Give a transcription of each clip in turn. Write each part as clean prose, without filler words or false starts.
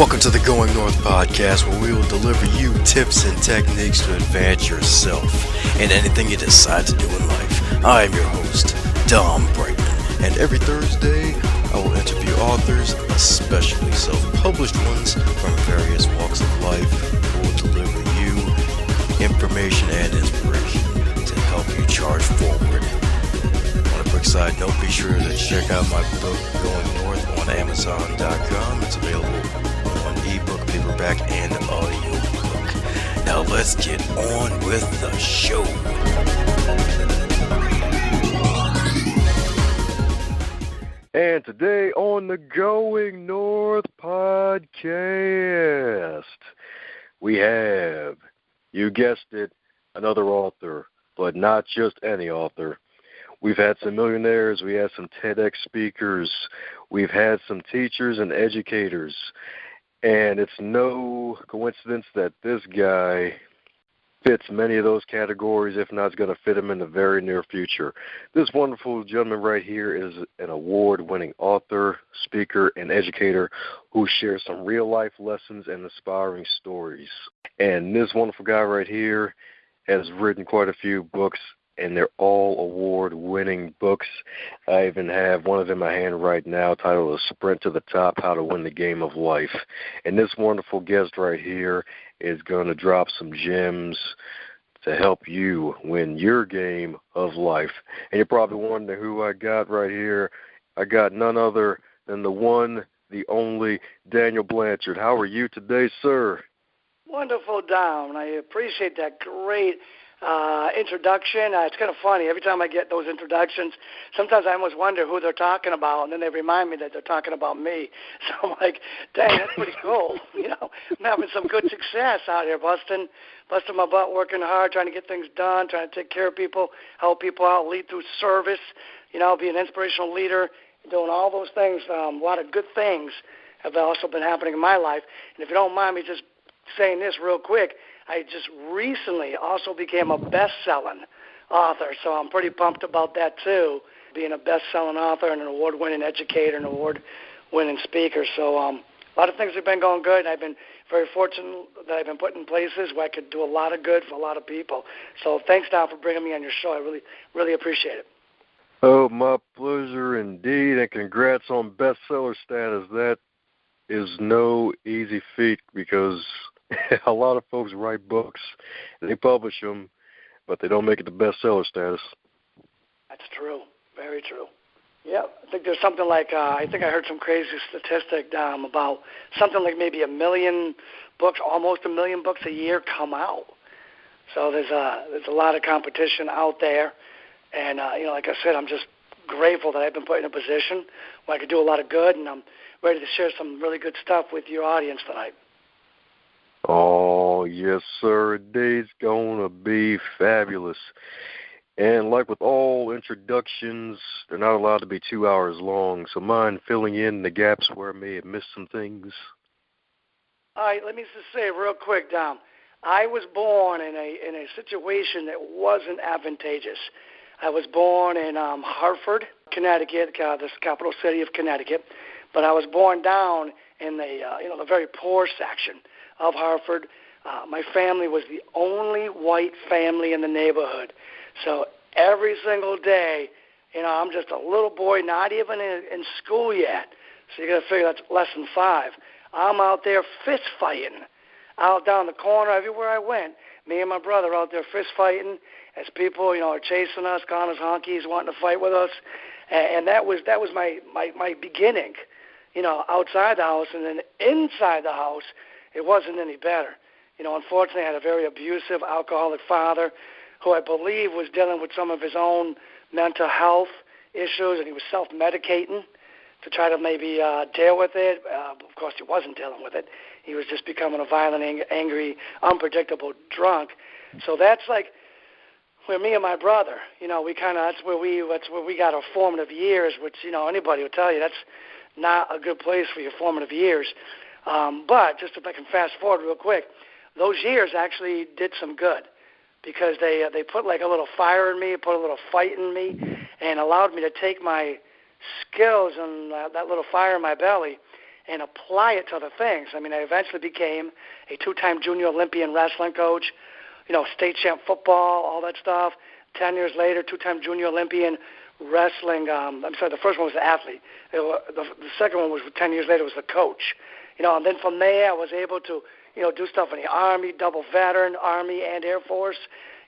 Welcome to the Going North podcast, where we will deliver you tips and techniques to advance yourself in anything you decide to do in life. I am your host, Brightmon, and every Thursday I will interview authors, especially self-published ones from various walks of life, who will deliver you information and inspiration to help you charge forward. On a quick side note, be sure to check out my book, Going North, on Amazon.com. It's available on ebook, paperback, and audiobook. Now let's get on with the show. And today on the Going North podcast, we have, you guessed it, another author, but not just any author. We've had some millionaires, we had some TEDx speakers, we've had some teachers and educators, and it's no coincidence that this guy fits many of those categories, if not is going to fit him in the very near future. This wonderful gentleman right here is an award-winning author, speaker, and educator who shares some real-life lessons and inspiring stories. And this wonderful guy right here has written quite a few books, and they're all award-winning books. I even have one of them in my hand right now titled A Sprint to the Top, How to Win the Game of Life. And this wonderful guest right here is going to drop some gems to help you win your game of life. And you're probably wondering who I got right here. I got none other than the one, the only, Danial Blanchard. How are you today, sir? Wonderful, Dom. I appreciate that great introduction. It's kind of funny. Every time I get those introductions, sometimes I almost wonder who they're talking about, and then they remind me that they're talking about me. So I'm like, dang, that's pretty cool. You know, I'm having some good success out here, busting my butt, working hard, trying to get things done, trying to take care of people, help people out, lead through service, you know, be an inspirational leader, doing all those things. A lot of good things have also been happening in my life. And if you don't mind me just saying this real quick, I just recently also became a best-selling author, so I'm pretty pumped about that too, being a best-selling author and an award-winning educator and award-winning speaker. So a lot of things have been going good, and I've been very fortunate that I've been put in places where I could do a lot of good for a lot of people. So thanks, Don, for bringing me on your show. I really, really appreciate it. Oh, my pleasure indeed, and congrats on bestseller status. That is no easy feat because a lot of folks write books, and they publish them, but they don't make it to bestseller status. That's true. Very true. Yeah, I think there's something like, I think I heard some crazy statistic about something like maybe 1 million books, almost 1 million books a year come out. So there's a lot of competition out there. And, you know, like I said, I'm just grateful that I've been put in a position where I could do a lot of good, and I'm ready to share some really good stuff with your audience tonight. Oh, yes, sir. It's going to be fabulous. And like with all introductions, they're not allowed to be 2 hours long, so mind filling in the gaps where I may have missed some things? All right, let me just say real quick, Dom. I was born in a situation that wasn't advantageous. I was born in Hartford, Connecticut, the capital city of Connecticut, but I was born down in the very poor section of Hartford. My family was the only white family in the neighborhood. So every single day, you know, I'm just a little boy, not even in school yet. So you got to figure that's less than 5. I'm out there fist fighting, out down the corner, everywhere I went. Me and my brother out there fist fighting as people, you know, are chasing us, calling us honkies, wanting to fight with us. And that was my beginning, you know, outside the house. And then inside the house, it wasn't any better. You know, unfortunately, I had a very abusive, alcoholic father who I believe was dealing with some of his own mental health issues, and he was self-medicating to try to maybe deal with it. Of course, he wasn't dealing with it. He was just becoming a violent, angry, unpredictable drunk. So that's like where me and my brother, you know, that's where we got our formative years, which, you know, anybody will tell you that's not a good place for your formative years. But just if I can fast forward real quick, those years actually did some good because they put like a little fire in me, put a little fight in me, and allowed me to take my skills and that little fire in my belly and apply it to other things. I mean, I eventually became a 2-time junior Olympian wrestling coach, state champ football, all that stuff. 10 years later, 2-time junior Olympian wrestling. The first one was the athlete. The second one was 10 years later was the coach. And then from there I was able to, do stuff in the Army, double veteran, Army and Air Force.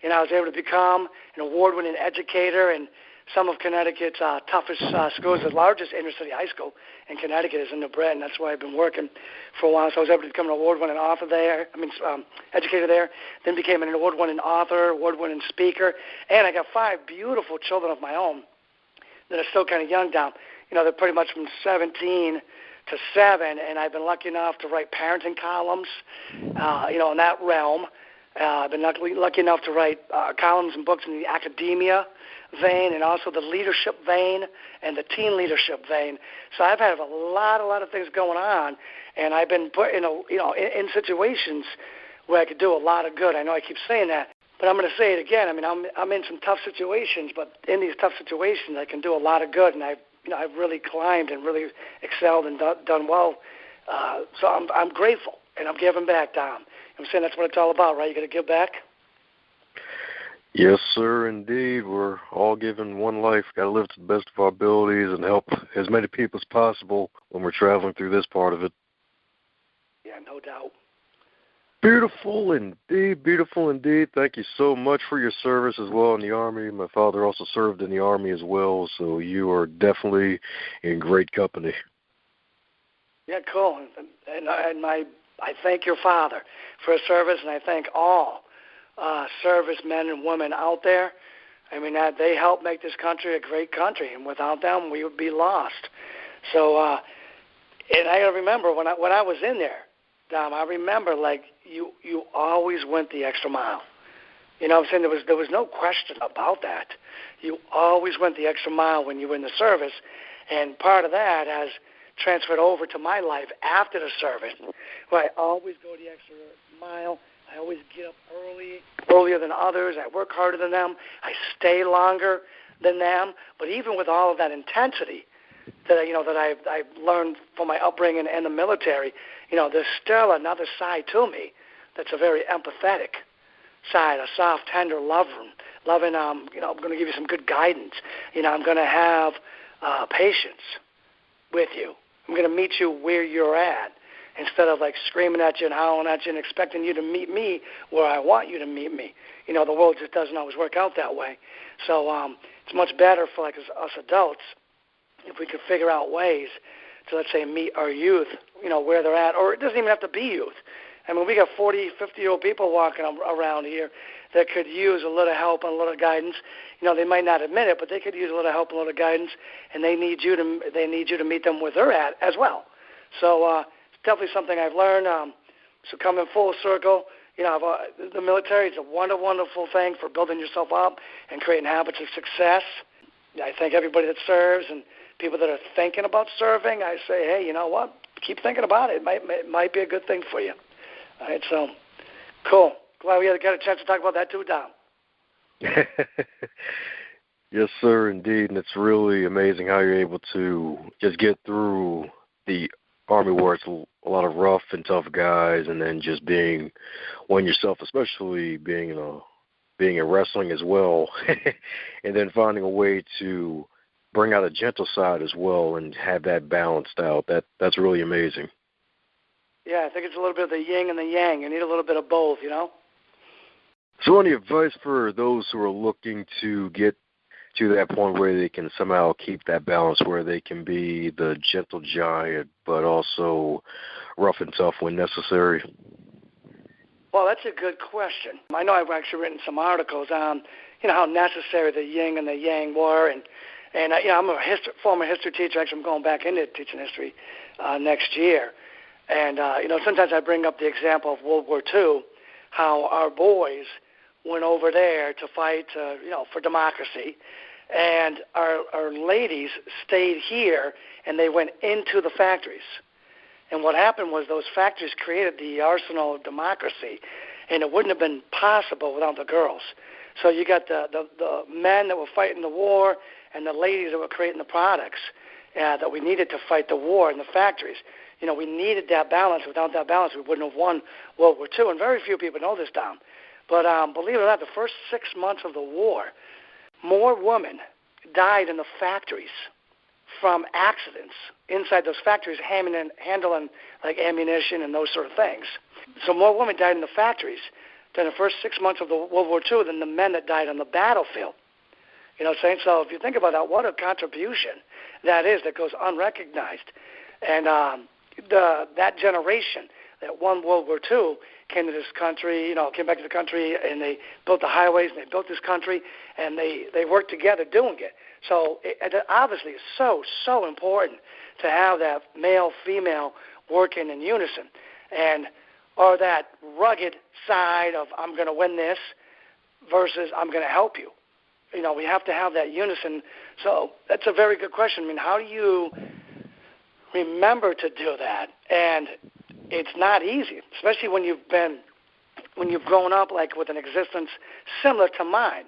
I was able to become an award-winning educator in some of Connecticut's toughest schools. The largest inner-city high school in Connecticut is in New Britain. That's why I've been working for a while. So I was able to become an award-winning author there. Educator there. Then became an award-winning author, award-winning speaker. And I got 5 beautiful children of my own that are still kind of young down. They're pretty much from 17 to 7, and I've been lucky enough to write parenting columns, in that realm. I've been lucky enough to write columns and books in the academia vein and also the leadership vein and the teen leadership vein. So I've had a lot of things going on, and I've been put in situations where I could do a lot of good. I know I keep saying that, but I'm going to say it again. I mean, I'm in some tough situations, but in these tough situations, I can do a lot of good, and I've really climbed and really excelled and done well. So I'm grateful, and I'm giving back, Dom. I'm saying that's what it's all about, right? You got to give back. Yes, sir, indeed. We're all given one life. Got to live to the best of our abilities and help as many people as possible when we're traveling through this part of it. Yeah, no doubt. Beautiful indeed. Thank you so much for your service as well in the Army. My father also served in the Army as well, so you are definitely in great company. Yeah, cool. And I thank your father for his service, and I thank all servicemen and women out there. I mean, they help make this country a great country, and without them, we would be lost. So, and I got to remember when I was in there, Dom, I remember you always went the extra mile. You know what I'm saying? There was no question about that. You always went the extra mile when you were in the service, and part of that has transferred over to my life after the service, where I always go the extra mile. I always get up earlier than others. I work harder than them. I stay longer than them. But even with all of that intensity that I've learned from my upbringing and the military, there's still another side to me that's a very empathetic side, a soft, tender, loving. I'm going to give you some good guidance. I'm going to have patience with you. I'm going to meet you where you're at instead of screaming at you and howling at you and expecting you to meet me where I want you to meet me. The world just doesn't always work out that way. So it's much better for us adults if we could figure out ways to, let's say, meet our youth, where they're at. Or it doesn't even have to be youth. I mean, we got 40, 50-year-old people walking around here that could use a little help and a little guidance. They might not admit it, but they could use a little help and a little guidance, and they need you to meet them where they're at as well. So it's definitely something I've learned. So coming full circle, the military is a wonderful thing for building yourself up and creating habits of success. I thank everybody that serves and people that are thinking about serving. I say, hey, you know what? Keep thinking about it. It might be a good thing for you. All right, so cool. Glad we got a chance to talk about that too, Dom. Yes, sir, indeed. And it's really amazing how you're able to just get through the Army where it's a lot of rough and tough guys, and then just being one yourself, especially being in wrestling as well, and then finding a way to bring out a gentle side as well and have that balanced out. That's really amazing. Yeah, I think it's a little bit of the yin and the yang. You need a little bit of both, So any advice for those who are looking to get to that point where they can somehow keep that balance, where they can be the gentle giant but also rough and tough when necessary? Well, that's a good question. I know I've actually written some articles on, how necessary the yin and the yang were, and I'm a former history teacher. Actually, I'm going back into teaching history next year. And, sometimes I bring up the example of World War II, how our boys went over there to fight, for democracy, and our ladies stayed here, and they went into the factories. And what happened was those factories created the arsenal of democracy, and it wouldn't have been possible without the girls. So you got the men that were fighting the war and the ladies that were creating the products that we needed to fight the war in the factories. we needed that balance. Without that balance, we wouldn't have won World War II. And very few people know this, Dom. But believe it or not, the first 6 months of the war, more women died in the factories from accidents inside those factories, handling like ammunition and those sort of things. So more women died in the factories than the first 6 months of the World War II than the men that died on the battlefield. You know what I'm saying? So if you think about that, what a contribution that is that goes unrecognized. And that generation that won World War II came to this country, came back to the country, and they built the highways, and they built this country, and they worked together doing it. So it obviously is so important to have that male-female working in unison, or that rugged side of I'm going to win this versus I'm going to help you. We have to have that unison. So that's a very good question. I mean, how do you remember to do that? And it's not easy, especially when you've grown up like with an existence similar to mine,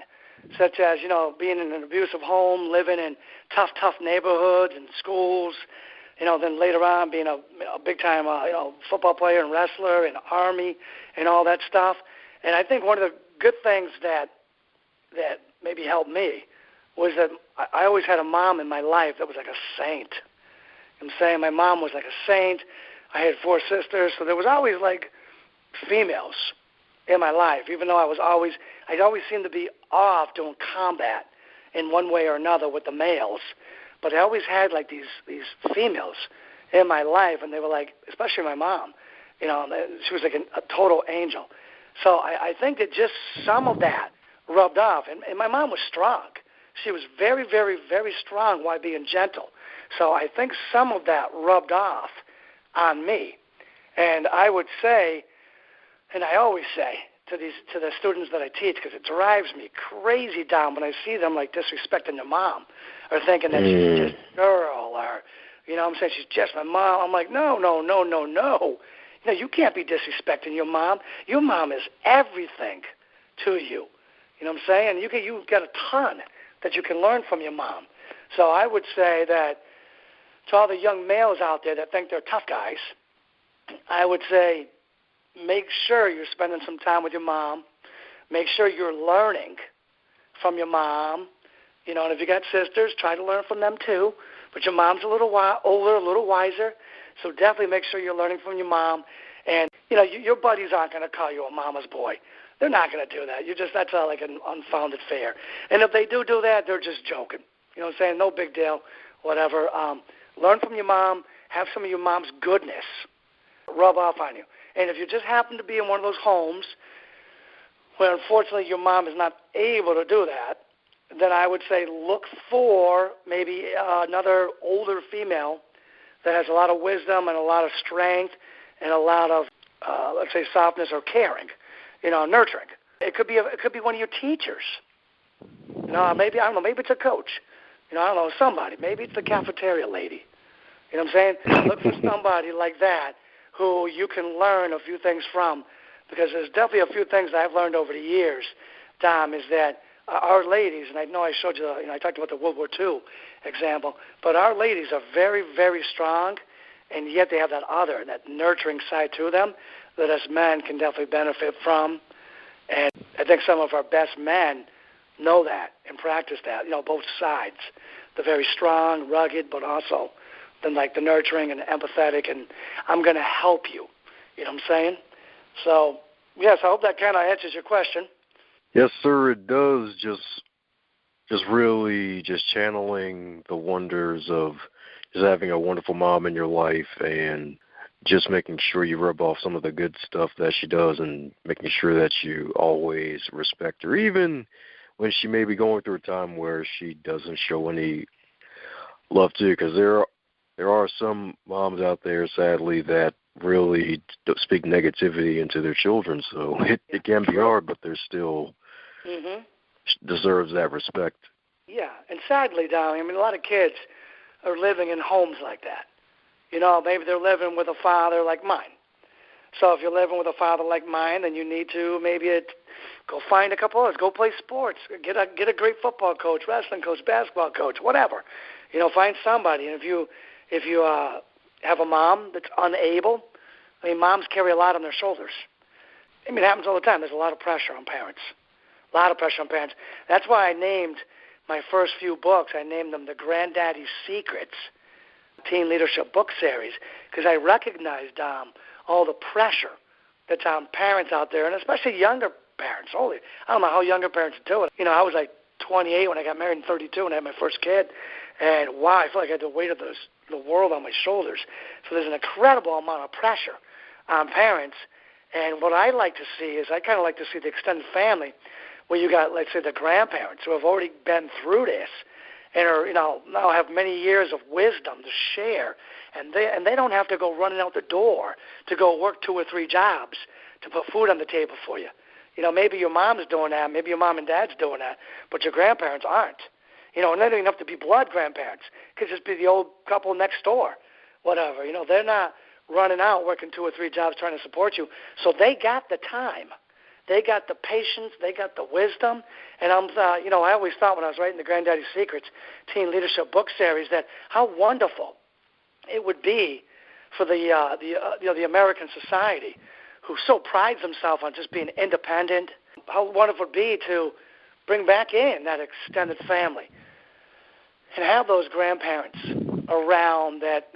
such as, being in an abusive home, living in tough neighborhoods and schools, then later on being a big-time, football player and wrestler and Army and all that stuff. And I think one of the good things that maybe helped me was that I always had a mom in my life that was like a saint. I'm saying my mom was like a saint. I had 4 sisters, so there was always like females in my life, even though I'd always seemed to be off doing combat in one way or another with the males. But I always had like these females in my life, and they were like, especially my mom, she was like a total angel. So I think that just some of that rubbed off. And my mom was strong. She was very, very, very strong while being gentle. So I think some of that rubbed off on me. And I would say, and I always say to the students that I teach, because it drives me crazy down when I see them like disrespecting their mom or thinking that she's just a girl, or I'm saying she's just my mom. I'm like, no. You can't be disrespecting your mom. Your mom is everything to you. You know what I'm saying? You've got a ton that you can learn from your mom. So I would say that to all the young males out there that think they're tough guys, I would say make sure you're spending some time with your mom. Make sure you're learning from your mom. And if you got sisters, try to learn from them too. But your mom's a little older, a little wiser, so definitely make sure you're learning from your mom. And, your buddies aren't going to call you a mama's boy. They're not going to do that. That's like an unfounded fear. And if they do that, they're just joking. You know what I'm saying? No big deal, whatever. Learn from your mom. Have some of your mom's goodness rub off on you. And if you just happen to be in one of those homes where, unfortunately, your mom is not able to do that, then I would say look for maybe another older female that has a lot of wisdom and a lot of strength and a lot of, let's say, softness or caring, nurturing. It could be one of your teachers. Maybe it's a coach. Somebody. Maybe it's the cafeteria lady. You know what I'm saying? Look for somebody like that who you can learn a few things from, because there's definitely a few things that I've learned over the years, Dom, is that our ladies, and I know I showed you, I talked about the World War II example, but our ladies are very, very strong, and yet they have that nurturing side to them that us men can definitely benefit from. And I think some of our best men know that and practice that, both sides. The very strong, rugged, but also then like the nurturing and the empathetic, and I'm going to help you. You know what I'm saying? So, yes, I hope that kind of answers your question. Yes, sir, it does. Just really just channeling the wonders of just having a wonderful mom in your life, and just making sure you rub off some of the good stuff that she does, and making sure that you always respect her, even when she may be going through a time where she doesn't show any love to you, because there are some moms out there, sadly, that really speak negativity into their children. So it can be hard, but there's still deserves that respect. Yeah, and sadly, Donnie, a lot of kids are living in homes like that. Maybe they're living with a father like mine. So if you're living with a father like mine, then you need to maybe go find a couple others, go play sports, get a great football coach, wrestling coach, basketball coach, whatever. Find somebody. And if you have a mom that's unable. I mean, moms carry a lot on their shoulders. I mean, it happens all the time. There's a lot of pressure on parents. A lot of pressure on parents. That's why I named my first few books, I named them the Granddaddy's Secrets Teen Leadership Book Series, because I recognized all the pressure that's on parents out there, and especially younger parents. Holy, I don't know how younger parents do it. You know, I was like 28 when I got married and 32 when I had my first kid, and wow, I feel like I had the weight of the world on my shoulders. So there's an incredible amount of pressure on parents, and what I like to see is I kind of like to see the extended family where you got, let's say, the grandparents who have already been through this and are, you know, now have many years of wisdom to share, and they don't have to go running out the door to go work 2 or 3 jobs to put food on the table for you. You know, maybe your mom's doing that, maybe your mom and dad's doing that, but your grandparents aren't. You know, and they don't even have to be blood grandparents. It could just be the old couple next door, whatever. You know, they're not running out working 2 or 3 jobs trying to support you, so they got the time. They got the patience, they got the wisdom, and you know, I always thought when I was writing the Granddaddy's Secrets Teen Leadership Book Series that how wonderful it would be for the American society who so prides themselves on just being independent. How wonderful it would be to bring back in that extended family and have those grandparents around that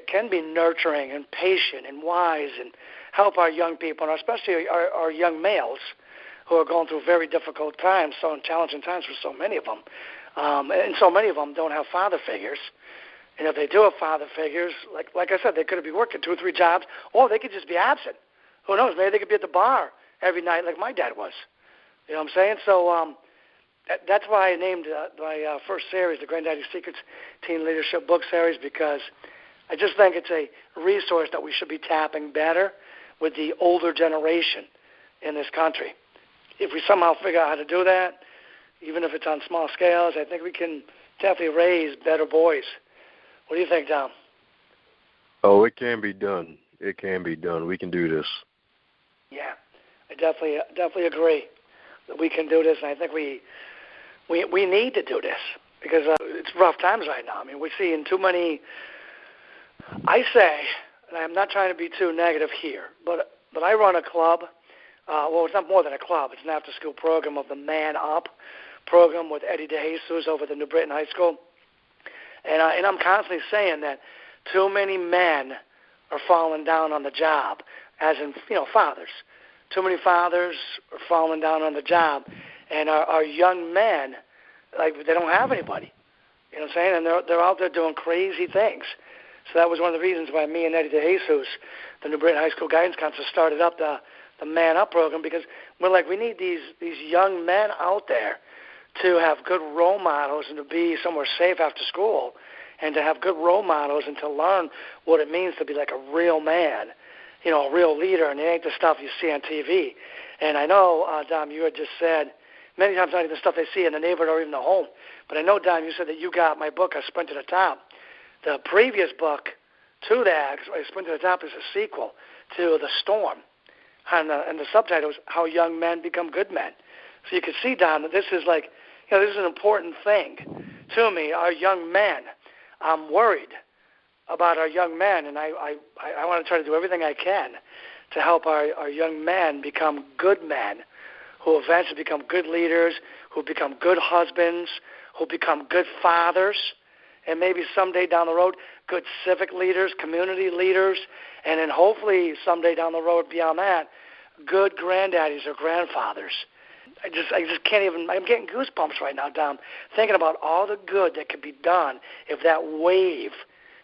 can be nurturing and patient and wise and help our young people, and especially our young males who are going through very difficult times, so challenging times for so many of them. And so many of them don't have father figures. And if they do have father figures, like I said, they could be working 2 or 3 jobs, or they could just be absent. Who knows? Maybe they could be at the bar every night like my dad was. You know what I'm saying? So that's why I named my first series, the Granddaddy's Secrets Teen Leadership Book Series, because I just think it's a resource that we should be tapping better with the older generation in this country. If we somehow figure out how to do that, even if it's on small scales, I think we can definitely raise better boys. What do you think, Tom? Oh, it can be done. It can be done. We can do this. Yeah, I definitely agree that we can do this, and I think we need to do this because it's rough times right now. I mean, we're seeing too many. I say, and I'm not trying to be too negative here, but I run a club. Well, it's not more than a club. It's an after-school program of the Man Up program with Eddie DeJesus over at the New Britain High School. And I'm constantly saying that too many men are falling down on the job, as in, you know, fathers. Too many fathers are falling down on the job, and our young men, like, they don't have anybody. You know what I'm saying? And they're out there doing crazy things. So that was one of the reasons why me and Eddie DeJesus, the New Britain High School Guidance Counselor, started up the Man Up program, because we're like, we need these young men out there to have good role models and to be somewhere safe after school and to have good role models and to learn what it means to be like a real man, you know, a real leader, and it ain't the stuff you see on TV. And I know, Dom, you had just said many times not even the stuff they see in the neighborhood or even the home, but I know, Dom, you said that you got my book, A Sprint to the Top. The previous book to that, A Sprint to the Top, is a sequel to The Storm, and the subtitle is How Young Men Become Good Men. So you can see, Dom, that this is like, you know, this is an important thing to me, our young men. I'm worried about our young men, and I want to try to do everything I can to help our young men become good men who eventually become good leaders, who become good husbands, who become good fathers, and maybe someday down the road, good civic leaders, community leaders, and then hopefully someday down the road beyond that, good granddaddies or grandfathers. I just can't even, I'm getting goosebumps right now, Dom, thinking about all the good that could be done if that wave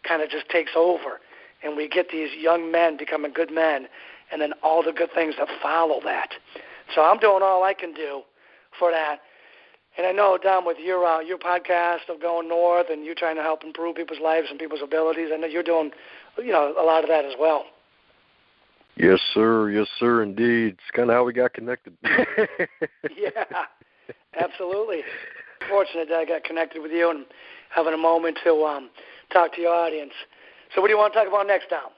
kind of just takes over and we get these young men becoming good men and then all the good things that follow that. So I'm doing all I can do for that. And I know, Dom, with your podcast of Going North and you trying to help improve people's lives and people's abilities, I know you're doing, you know, a lot of that as well. Yes, sir. Yes, sir, indeed. It's kind of how we got connected. Yeah, absolutely. Fortunate that I got connected with you and having a moment to talk to your audience. So what do you want to talk about next, Dom?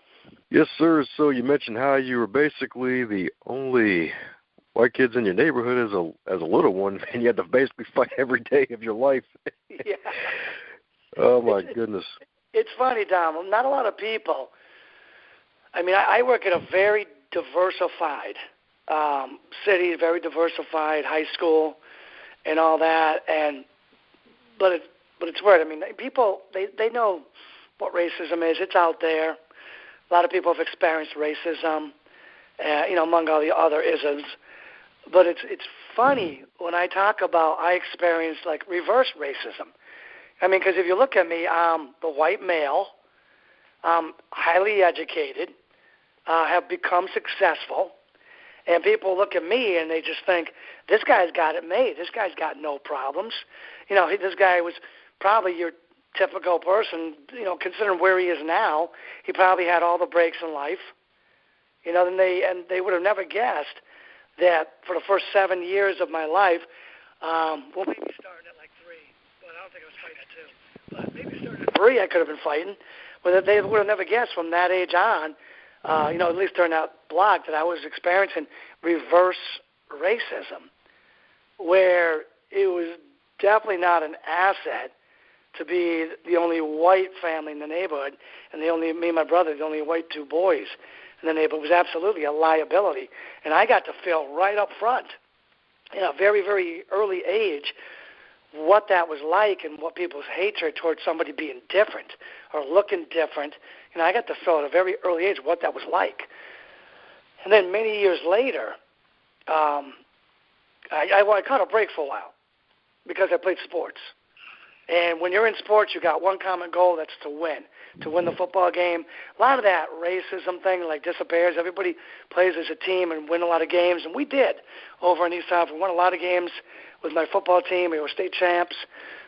Yes, sir. So you mentioned how you were basically the only white kids in your neighborhood as a little one, and you had to basically fight every day of your life. Yeah. Oh, my goodness. It's funny, Dom. Not a lot of people. I mean, I work at a very diversified city, very diversified high school, and all that. But it's weird. I mean, people they know what racism is. It's out there. A lot of people have experienced racism, among all the other isms. But it's funny when I talk about I experienced like reverse racism. I mean, because if you look at me, I'm the white male, highly educated, have become successful, and people look at me and they just think, this guy's got it made. This guy's got no problems. This guy was probably your typical person, considering where he is now. He probably had all the breaks in life. And they would have never guessed that for the first 7 years of my life, maybe starting at like 3, but I don't think I was fighting at 2. But maybe starting at 3, I could have been fighting. But they would have never guessed from that age on, at least during that block, that I was experiencing reverse racism, where it was definitely not an asset to be the only white family in the neighborhood, and me and my brother, the only white 2 boys in the neighborhood. It was absolutely a liability. And I got to feel right up front, in a very, very early age, what that was like and what people's hatred towards somebody being different or looking different. I got to feel at a very early age what that was like. And then many years later, I caught a break for a while because I played sports. And when you're in sports, you got one common goal, that's to win the football game. A lot of that racism thing disappears. Everybody plays as a team and win a lot of games, and we did over in East South. We won a lot of games with my football team. We were state champs.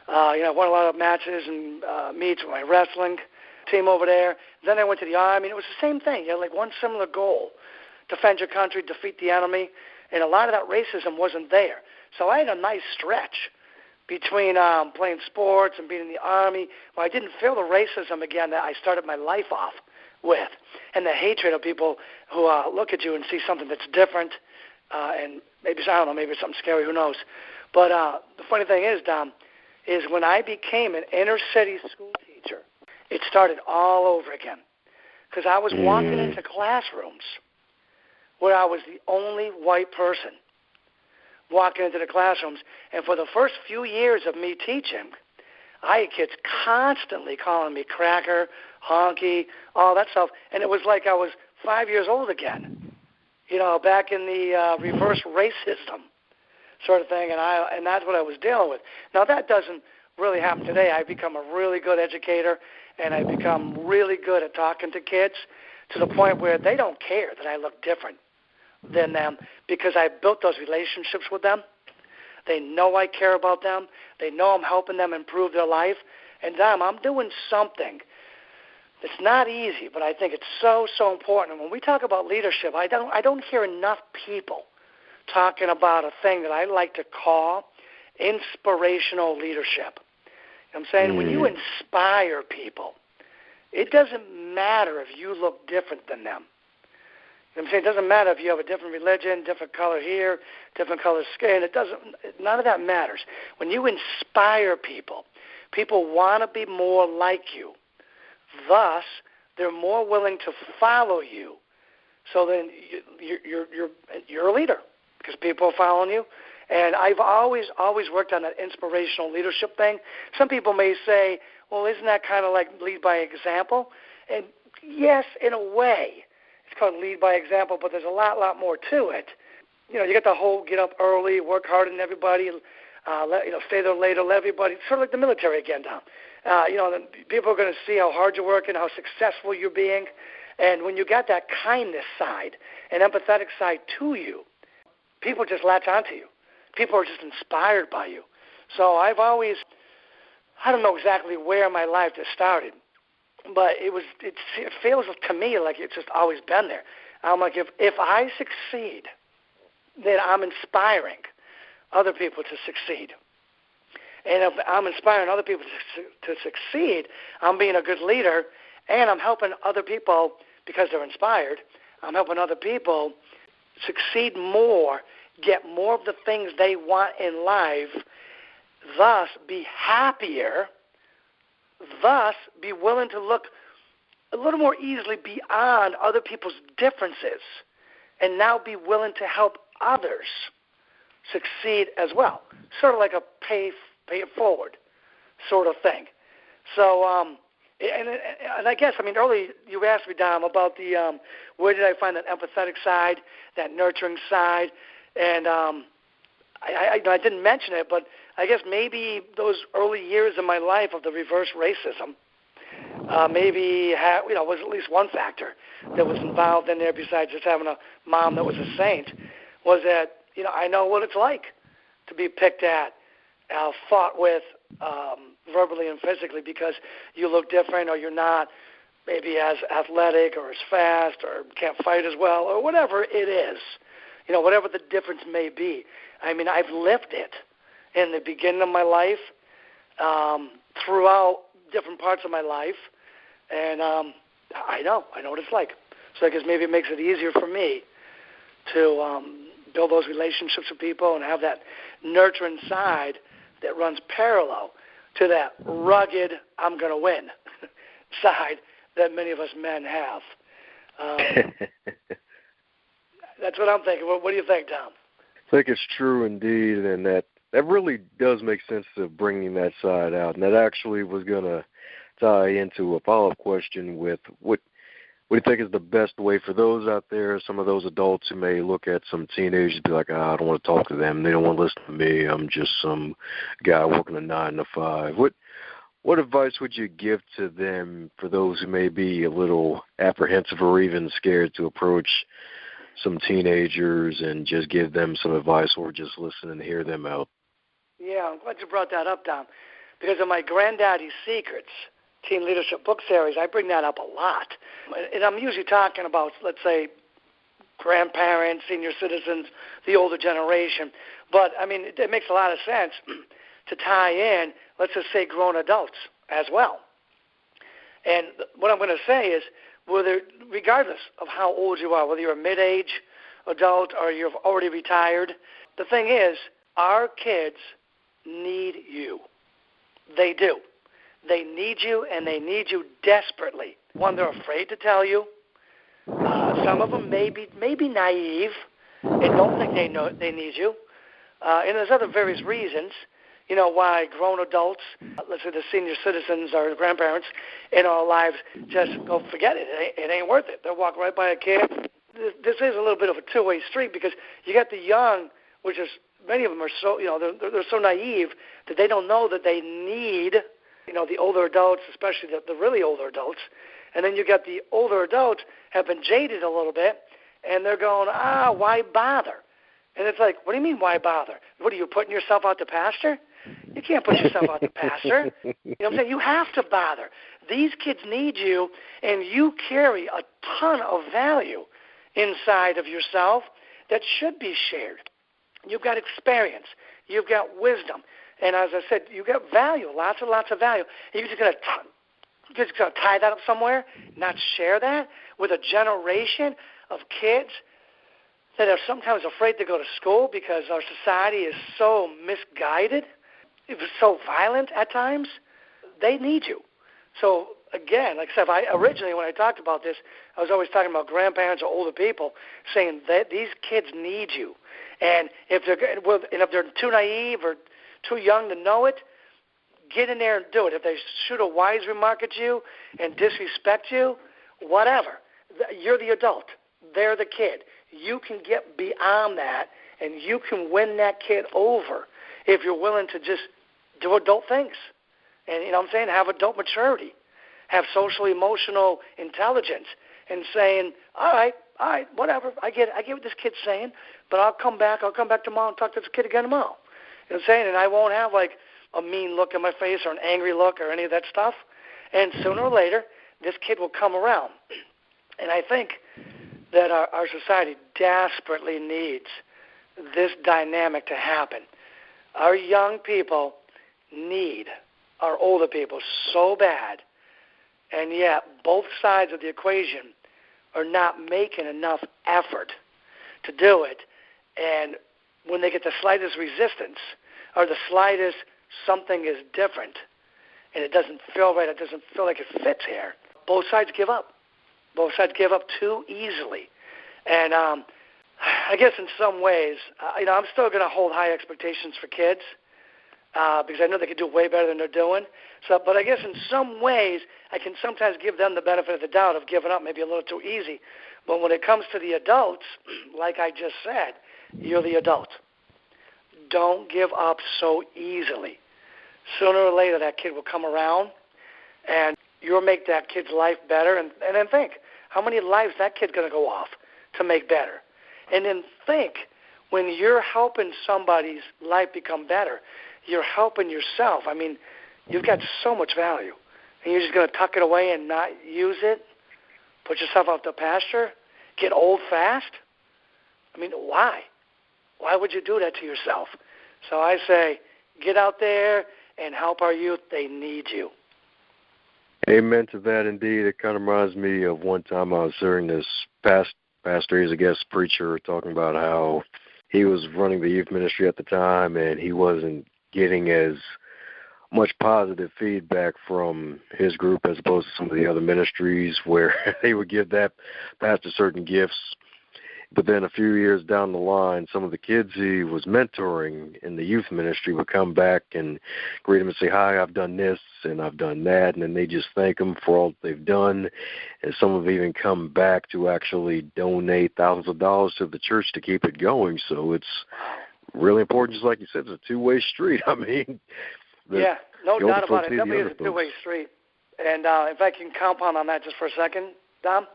I won a lot of matches and meets with my wrestling team over there. Then I went to the Army, and it was the same thing. You had one similar goal: defend your country, defeat the enemy. And a lot of that racism wasn't there. So I had a nice stretch between playing sports and being in the Army, where I didn't feel the racism again that I started my life off with, and the hatred of people who look at you and see something that's different, and maybe it's something scary, who knows. But the funny thing is, Dom, is when I became an inner city school teacher, it started all over again, because I was walking into classrooms where I was the only white person walking into the classrooms. And for the first few years of me teaching, I had kids constantly calling me cracker, honky, all that stuff. And it was like I was 5 years old again, back in the reverse racism sort of thing. And that's what I was dealing with. Now, that doesn't really happen today. I've become a really good educator, and I've become really good at talking to kids to the point where they don't care that I look different than them, because I built those relationships with them. They know I care about them. They know I'm helping them improve their life. And Dom, I'm doing something that's not easy, but I think it's so, so important. And when we talk about leadership, I don't hear enough people talking about a thing that I like to call inspirational leadership. I'm saying when you inspire people, it doesn't matter if you look different than them. I'm saying it doesn't matter if you have a different religion, different color here, different color skin. None of that matters. When you inspire people, people want to be more like you. Thus, they're more willing to follow you. So then you're a leader because people are following you. And I've always worked on that inspirational leadership thing. Some people may say, well, isn't that kind of like lead by example? And yes, in a way. It's called lead by example, but there's a lot more to it. You got the whole get up early, work harder than everybody, stay there later, let everybody, sort of like the military again, Tom. People are going to see how hard you're working, how successful you're being. And when you got that kindness side and empathetic side to you, people just latch onto you. People are just inspired by you. So I don't know exactly where my life just started, but it feels to me like it's just always been there. I'm like, if I succeed, then I'm inspiring other people to succeed. And if I'm inspiring other people to succeed, I'm being a good leader, and I'm helping other people because they're inspired. I'm helping other people succeed more, get more of the things they want in life, thus be happier, thus be willing to look a little more easily beyond other people's differences and now be willing to help others succeed as well. Sort of like a pay it forward sort of thing. So, and I guess, I mean, earlier you asked me, Dom, about the where did I find that empathetic side, that nurturing side, and I didn't mention it, but I guess maybe those early years in my life of the reverse racism maybe was at least one factor that was involved in there besides just having a mom that was a saint, was that, I know what it's like to be picked at, fought with verbally and physically because you look different or you're not maybe as athletic or as fast or can't fight as well or whatever it is, whatever the difference may be. I mean, I've lived it in the beginning of my life, throughout different parts of my life, and I know what it's like. So I guess maybe it makes it easier for me to build those relationships with people and have that nurturing side that runs parallel to that rugged, I'm going to win side that many of us men have. That's what I'm thinking. What do you think, Tom? I think it's true indeed, and that really does make sense to bringing that side out. And that actually was going to tie into a follow-up question with what do you think is the best way for those out there, some of those adults who may look at some teenagers and be like, I don't want to talk to them. They don't want to listen to me. I'm just some guy working a 9 to 5. What advice would you give to them for those who may be a little apprehensive or even scared to approach some teenagers and just give them some advice or just listen and hear them out? Yeah, I'm glad you brought that up, Dom, because in my Granddaddy's Secrets teen leadership book series, I bring that up a lot. And I'm usually talking about, let's say, grandparents, senior citizens, the older generation. But, I mean, it makes a lot of sense to tie in, let's just say, grown adults as well. And what I'm going to say is, regardless of how old you are, whether you're a mid-age adult or you've already retired, the thing is, our kids need you. They do. They need you, and they need you desperately. One, they're afraid to tell you. Some of them may be naive and don't think they need you. And there's other various reasons, why grown adults, let's say the senior citizens or the grandparents in our lives, just go, forget it. It ain't worth it. They'll walk right by a kid. This is a little bit of a two-way street because you got the young, which is many of them are so, they're so naive that they don't know that they need, the older adults, especially the really older adults. And then you got the older adults have been jaded a little bit, and they're going, why bother? And it's like, what do you mean, why bother? What, are you putting yourself out to pasture? You can't put yourself out to pasture. You know what I'm saying? You have to bother. These kids need you, and you carry a ton of value inside of yourself that should be shared. You've got experience. You've got wisdom. And as I said, you've got value, lots and lots of value. You're just going to tie that up somewhere, not share that with a generation of kids that are sometimes afraid to go to school because our society is so misguided, it's so violent at times. They need you. So, again, like I said, originally when I talked about this, I was always talking about grandparents or older people saying that these kids need you. And if they're too naive or too young to know it, get in there and do it. If they shoot a wise remark at you and disrespect you, whatever. You're the adult. They're the kid. You can get beyond that, and you can win that kid over if you're willing to just do adult things. And, what I'm saying, have adult maturity, have social, emotional intelligence, and saying, all right, whatever. I get what this kid's saying, but I'll come back tomorrow and talk to this kid again tomorrow. You know what I'm saying? And I won't have, like, a mean look in my face or an angry look or any of that stuff. And sooner or later, this kid will come around. And I think that our society desperately needs this dynamic to happen. Our young people need our older people so bad, and yet both sides of the equation are not making enough effort to do it. And when they get the slightest resistance or the slightest something is different, and it doesn't feel right, it doesn't feel like it fits here, both sides give up. Both sides give up too easily. And I guess in some ways, I'm still going to hold high expectations for kids because I know they can do way better than they're doing. But I guess in some ways, I can sometimes give them the benefit of the doubt of giving up maybe a little too easy. But when it comes to the adults, like I just said, you're the adult. Don't give up so easily. Sooner or later, that kid will come around, and you'll make that kid's life better. And then think, how many lives that kid's going to go off to make better? And then think, when you're helping somebody's life become better, you're helping yourself. I mean, you've got so much value, and you're just going to tuck it away and not use it, put yourself out to pasture, get old fast? I mean, why? Why would you do that to yourself? So I say, get out there and help our youth. They need you. Amen to that, indeed. It kind of reminds me of one time I was hearing this pastor, he's a guest preacher, talking about how he was running the youth ministry at the time, and he wasn't getting as much positive feedback from his group as opposed to some of the other ministries where they would give that pastor certain gifts. But then a few years down the line, some of the kids he was mentoring in the youth ministry would come back and greet him and say, hi, I've done this and I've done that. And then they just thank him for all they've done. And some have even come back to actually donate thousands of dollars to the church to keep it going. So it's really important, just like you said, it's a two-way street. I mean, yeah, no doubt about it. It definitely is a two-way street. And if I can compound on that just for a second, Dom,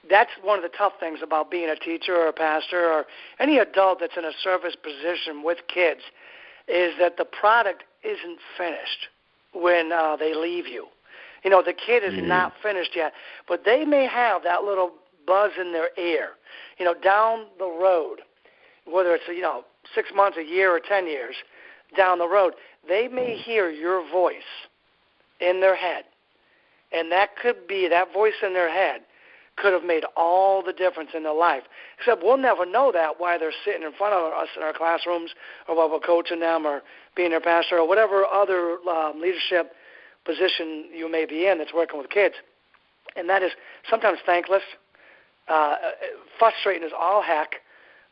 that's one of the tough things about being a teacher or a pastor or any adult that's in a service position with kids is that the product isn't finished when they leave you. You know, the kid is not finished yet, but they may have that little buzz in their ear, you know, down the road, whether it's, 6 months, a year, or 10 years down the road, they may hear your voice in their head. And that could be, that voice in their head could have made all the difference in their life. Except we'll never know that while they're sitting in front of us in our classrooms or while we're coaching them or being their pastor or whatever other leadership position you may be in that's working with kids. And that is sometimes thankless, frustrating as all heck,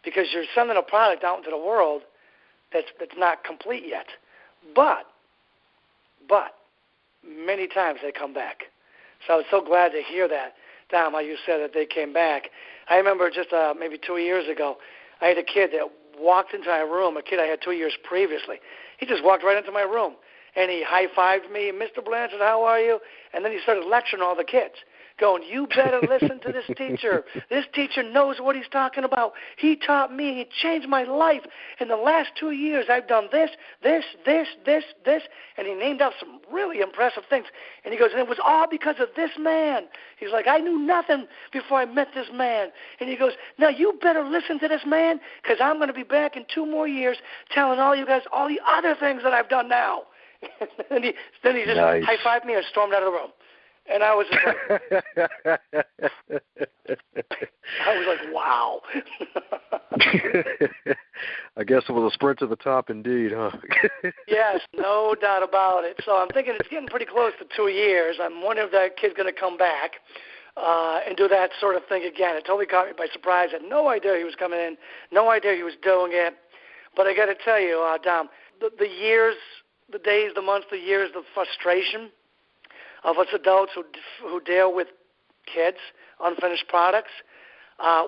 because you're sending a product out into the world that's not complete yet. But many times they come back. So I was so glad to hear that, Dom, how you said that they came back. I remember just maybe 2 years ago, I had a kid that walked into my room, a kid I had 2 years previously. He just walked right into my room, and he high-fived me, Mr. Blanchard, how are you? And then he started lecturing all the kids, going, you better listen to this teacher. This teacher knows what he's talking about. He taught me. He changed my life. In the last 2 years, I've done this, and he named out some really impressive things. And he goes, and it was all because of this man. He's like, I knew nothing before I met this man. And he goes, now you better listen to this man, because I'm going to be back in 2 more years telling all you guys all the other things that I've done now. then he just nice. high-fived me and stormed out of the room. And I was just like, wow. I guess it was a sprint to the top indeed, huh? Yes, no doubt about it. So I'm thinking it's getting pretty close to 2 years. I'm wondering if that kid's going to come back and do that sort of thing again. It totally caught me by surprise. I had no idea he was coming in, no idea he was doing it. But I got to tell you, Dom, the years, the days, the months, the years, the frustration of us adults who deal with kids, unfinished products,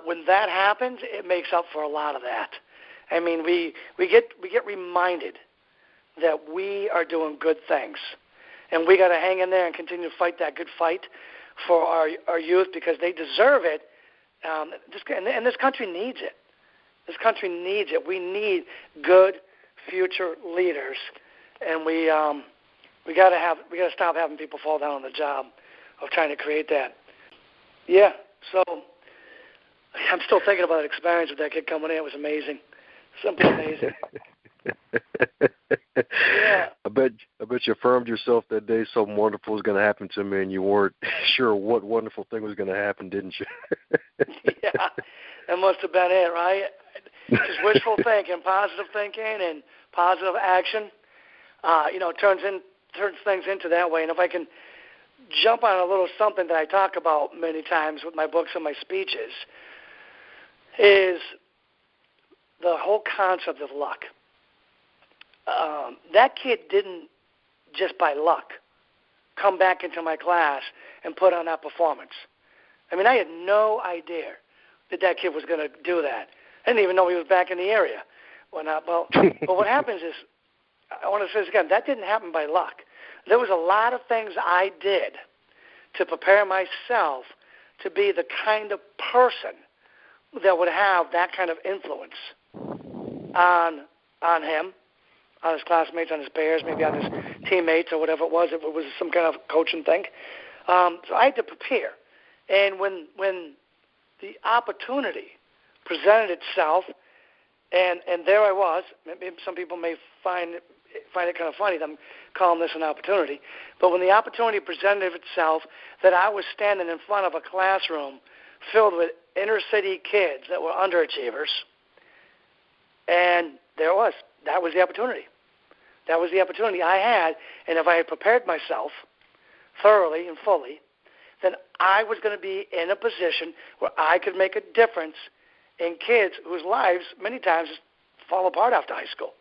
when that happens, it makes up for a lot of that. I mean, we get reminded that we are doing good things, and we got to hang in there and continue to fight that good fight for our youth because they deserve it. And this country needs it. This country needs it. We need good future leaders, and we got to stop having people fall down on the job of trying to create that. Yeah, so I'm still thinking about that experience with that kid coming in. It was amazing, simply amazing. Yeah. I bet you affirmed yourself that day something wonderful was going to happen to me, and you weren't sure what wonderful thing was going to happen, didn't you? Yeah, that must have been it, right? Just wishful thinking, positive thinking, and positive action. turns things into that way. And if I can jump on a little something that I talk about many times with my books and my speeches, is the whole concept of luck. That kid didn't just by luck come back into my class and put on that performance. I mean, I had no idea that kid was going to do that. I didn't even know he was back in the area. But what happens is, I want to say this again, that didn't happen by luck. There was a lot of things I did to prepare myself to be the kind of person that would have that kind of influence on him, on his classmates, on his peers, maybe on his teammates or whatever it was, if it was some kind of coaching thing. So I had to prepare. And when the opportunity presented itself, and there I was, maybe some people may find it kind of funny that I'm calling this an opportunity, but when the opportunity presented itself that I was standing in front of a classroom filled with inner-city kids that were underachievers, and there it was. That was the opportunity. That was the opportunity I had, and if I had prepared myself thoroughly and fully, then I was going to be in a position where I could make a difference in kids whose lives many times fall apart after high school,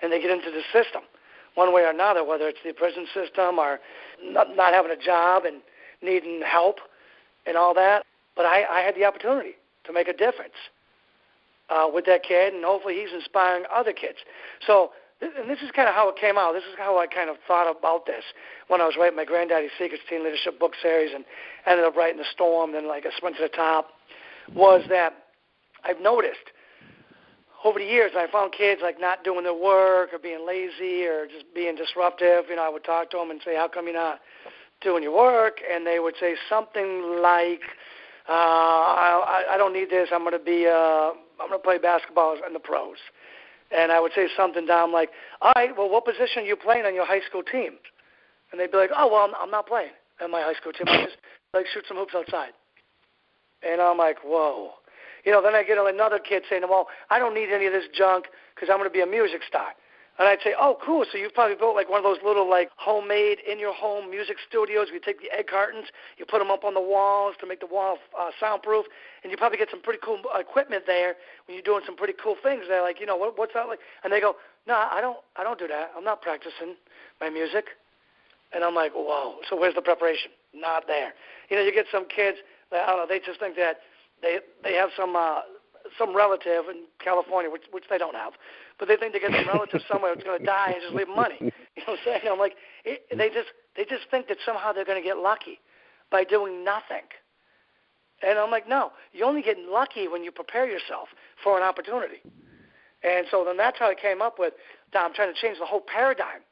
and they get into the system one way or another, whether it's the prison system or not having a job and needing help and all that. But I had the opportunity to make a difference with that kid, and hopefully he's inspiring other kids. So, and this is kind of how it came out. This is how I kind of thought about this when I was writing my Granddaddy's Secrets Teen Leadership book series and ended up writing The Storm, then like a Sprint to the Top, was that I've noticed over the years I found kids like not doing their work or being lazy or just being disruptive. You know, I would talk to them and say, how come you're not doing your work? And they would say something like, I don't need this. I'm going to play basketball in the pros. And I would say something down like, all right, well, what position are you playing on your high school team? And they'd be like, oh, well, I'm not playing on my high school team. I just like shoot some hoops outside. And I'm like, whoa. You know, then I get another kid saying, well, I don't need any of this junk because I'm going to be a music star. And I'd say, oh, cool, so you've probably built like one of those little like homemade in-your-home music studios. You take the egg cartons, you put them up on the walls to make the wall soundproof, and you probably get some pretty cool equipment there when you're doing some pretty cool things. They're like, you know, what's that like? And they go, no, I don't do that. I'm not practicing my music. And I'm like, whoa, so where's the preparation? Not there. You know, you get some kids that, I don't know, they just think that they have some relative in California, which they don't have, but they think they get some relative somewhere that's going to die and just leave them money. You know what I'm saying? I'm like, they just think that somehow they're going to get lucky by doing nothing. And I'm like, no, you only get lucky when you prepare yourself for an opportunity. And so then that's how I came up with, I'm trying to change the whole paradigm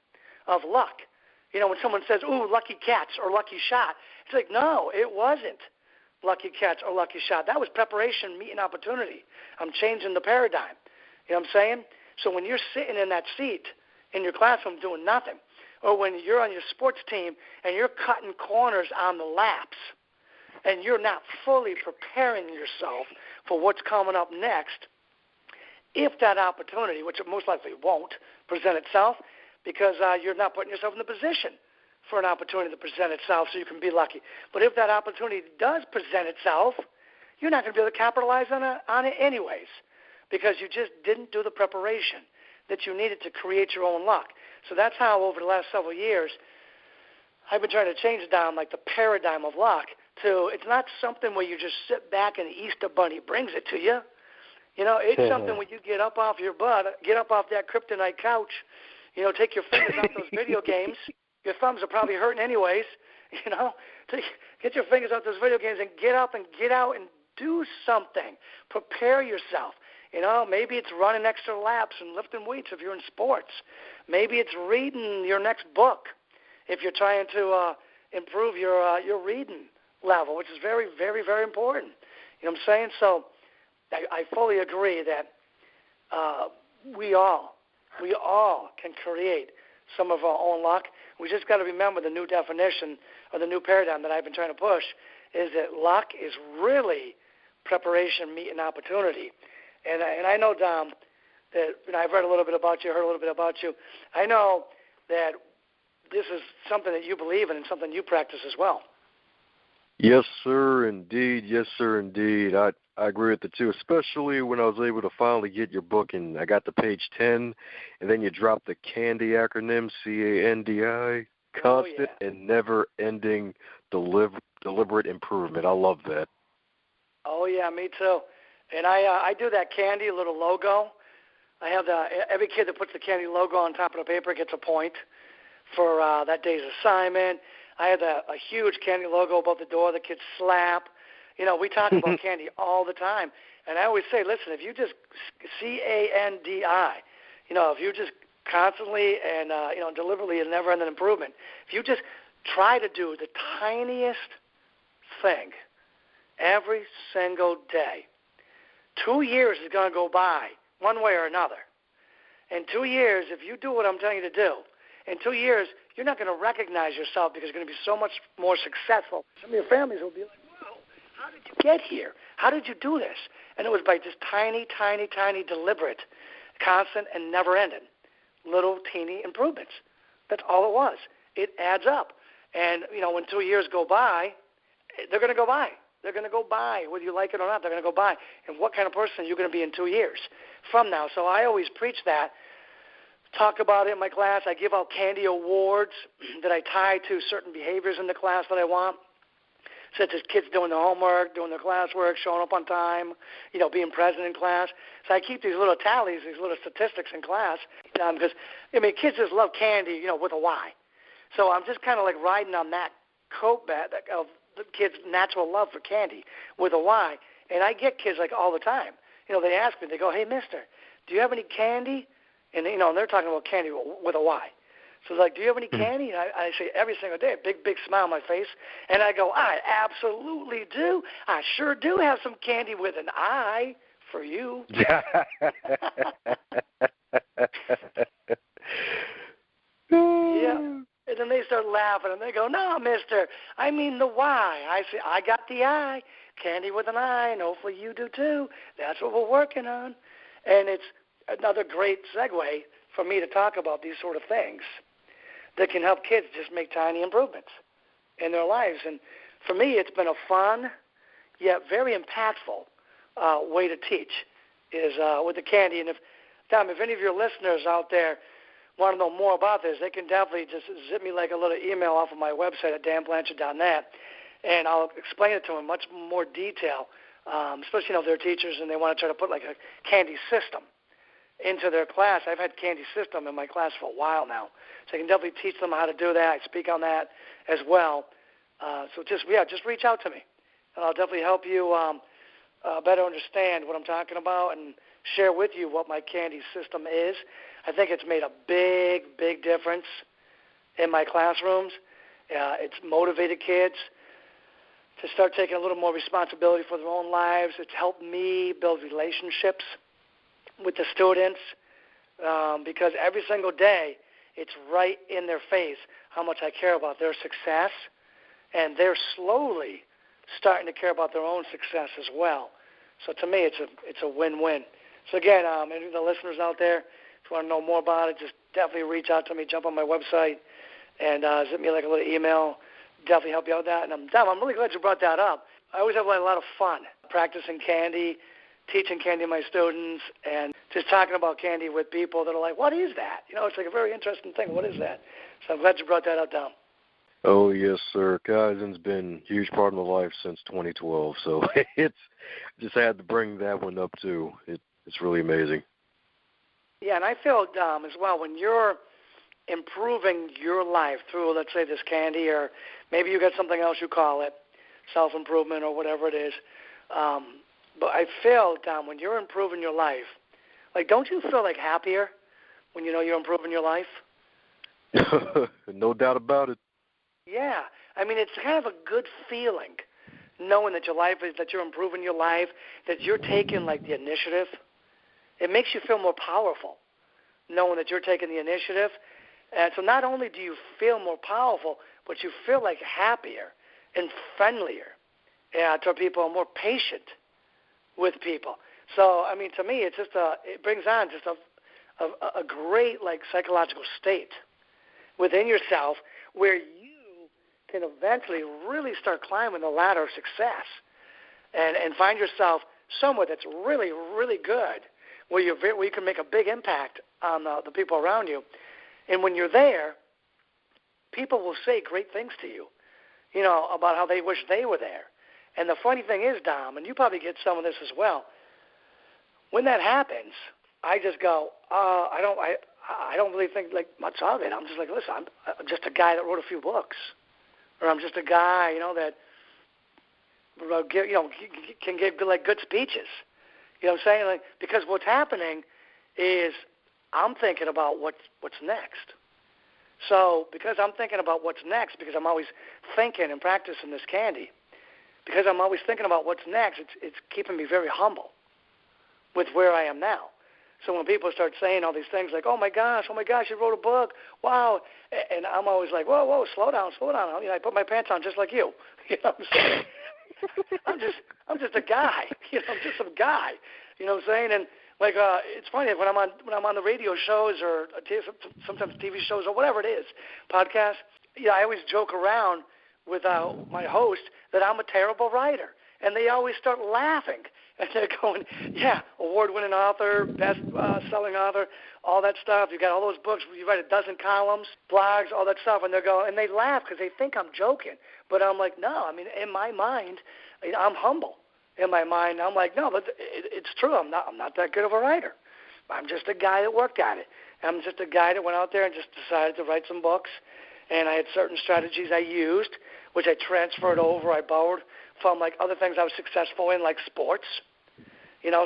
of luck. You know, when someone says, ooh, lucky catch or lucky shot, it's like, no, it wasn't lucky catch or lucky shot. That was preparation meeting opportunity. I'm changing the paradigm. You know what I'm saying? So when you're sitting in that seat in your classroom doing nothing, or when you're on your sports team and you're cutting corners on the laps and you're not fully preparing yourself for what's coming up next, if that opportunity, which it most likely won't, present itself, because you're not putting yourself in the position for an opportunity to present itself so you can be lucky. But if that opportunity does present itself, you're not going to be able to capitalize on it anyways, because you just didn't do the preparation that you needed to create your own luck. So that's how over the last several years I've been trying to change down like the paradigm of luck to it's not something where you just sit back and the Easter Bunny brings it to you. You know, it's something where you get up off your butt, get up off that kryptonite couch, you know, take your fingers off those video games. Your thumbs are probably hurting anyways, you know. Get your fingers off those video games and get up and get out and do something. Prepare yourself. You know, maybe it's running extra laps and lifting weights if you're in sports. Maybe it's reading your next book if you're trying to improve your reading level, which is very, very, very important. You know what I'm saying? So I fully agree that we all can create some of our own luck. We just got to remember the new definition or the new paradigm that I've been trying to push is that luck is really preparation meeting opportunity. And I know, Dom, that I've read a little bit about you, heard a little bit about you. I know that this is something that you believe in and something you practice as well. Yes, sir, indeed. Yes, sir, indeed. I agree with it, too, especially when I was able to finally get your book, and I got to page 10, and then you dropped the CANDI acronym, CANDI, constant and never-ending deliberate improvement. I love that. Oh, yeah, me too. And I do that CANDI little logo. I have every kid that puts the CANDI logo on top of the paper gets a point for that day's assignment. I had a huge CANDI logo above the door the kids slap. We talk about CANDI all the time. And I always say, listen, if you just CANDI, if you just constantly and, deliberately and never-ending improvement, if you just try to do the tiniest thing every single day, 2 years is going to go by one way or another. In 2 years, if you do what I'm telling you to do, in 2 years, you're not going to recognize yourself because you're going to be so much more successful. Some of your families will be like, whoa, how did you get here? How did you do this? And it was by just tiny, tiny, tiny, deliberate, constant, and never-ending little teeny improvements. That's all it was. It adds up. And, when 2 years go by, they're going to go by. They're going to go by, whether you like it or not. They're going to go by. And what kind of person are you going to be in 2 years from now? So I always preach that. Talk about it in my class. I give out CANDI awards that I tie to certain behaviors in the class that I want, such as kids doing their homework, doing their classwork, showing up on time, being present in class. So I keep these little tallies, these little statistics in class because, kids just love candy, with a Y. So I'm just kind of like riding on that coat bat of the kids' natural love for candy with a Y. And I get kids like all the time. They ask me, they go, hey, mister, do you have any candy? And, they're talking about candy with a Y. So it's like, do you have any candy? And I say every single day, a big, big smile on my face. And I go, I absolutely do. I sure do have some candy with an I for you. Yeah. And then they start laughing, and they go, no, mister, I mean the Y. I say, I got the I, candy with an I, and hopefully you do too. That's what we're working on. And it's another great segue for me to talk about these sort of things that can help kids just make tiny improvements in their lives. And for me, it's been a fun yet very impactful way to teach is with the candy. And if any of your listeners out there want to know more about this, they can definitely just zip me like a little email off of my website at danblanchard.net, and I'll explain it to them in much more detail, especially if they're teachers and they want to try to put like a candy system into their class. I've had candy system in my class for a while now, so I can definitely teach them how to do that. I speak on that as well. So just reach out to me, and I'll definitely help you better understand what I'm talking about and share with you what my candy system is. I think it's made a big, big difference in my classrooms. It's motivated kids to start taking a little more responsibility for their own lives. It's helped me build relationships with the students because every single day it's right in their face how much I care about their success, and they're slowly starting to care about their own success as well. So to me, it's a win-win. So again, any of the listeners out there, if you want to know more about it, just definitely reach out to me, jump on my website, and zip me like a little email. Definitely help you out with that. And I'm really glad you brought that up. I always have a lot of fun practicing candy, teaching candy to my students, and just talking about candy with people that are like, what is that? It's like a very interesting thing. What is that? So I'm glad you brought that up, Dom. Oh, yes, sir. Kaizen's been a huge part of my life since 2012, so just had to bring that one up, too. It's really amazing. Yeah, and I feel, Dom, as well, when you're improving your life through, let's say, this candy, or maybe you got something else you call it, self-improvement or whatever it is, but I feel, Dom, when you're improving your life, like, don't you feel like happier when you know you're improving your life? No doubt about it. Yeah. I mean, it's kind of a good feeling knowing that that you're improving your life, that you're taking, like, the initiative. It makes you feel more powerful knowing that you're taking the initiative. And so not only do you feel more powerful, but you feel like happier and friendlier to people and more patient with people. So, I mean, to me, it brings on just a great, like, psychological state within yourself where you can eventually really start climbing the ladder of success and find yourself somewhere that's really, really good, where you can make a big impact on the people around you. And when you're there, people will say great things to you, about how they wish they were there. And the funny thing is, Dom, and you probably get some of this as well, when that happens, I just go, I don't really think like much of it. I'm just like, listen, I'm just a guy that wrote a few books, or I'm just a guy, that can give good speeches. You know what I'm saying? Like, because what's happening is I'm thinking about what's next. So because I'm thinking about what's next, because I'm always thinking and practicing this candy, because I'm always thinking about what's next, it's keeping me very humble with where I am now. So when people start saying all these things like, oh my gosh, you wrote a book, wow, and I'm always like, whoa, slow down. I put my pants on just like you. You know what I'm saying? I'm just a guy. I'm just some guy. You know what I'm saying? And like, it's funny when I'm on the radio shows or sometimes TV shows or whatever it is, podcasts. I always joke around with my host that I'm a terrible writer, and they always start laughing. And they're going, yeah, award-winning author, best-selling author, all that stuff. You got all those books. You write a dozen columns, blogs, all that stuff. And they're going, and they laugh because they think I'm joking. But I'm like, no. I mean, in my mind, I'm humble. In my mind, I'm like, no, but it's true. I'm not that good of a writer. I'm just a guy that worked at it. I'm just a guy that went out there and just decided to write some books. And I had certain strategies I used, which I transferred over. I borrowed from like other things I was successful in, like sports.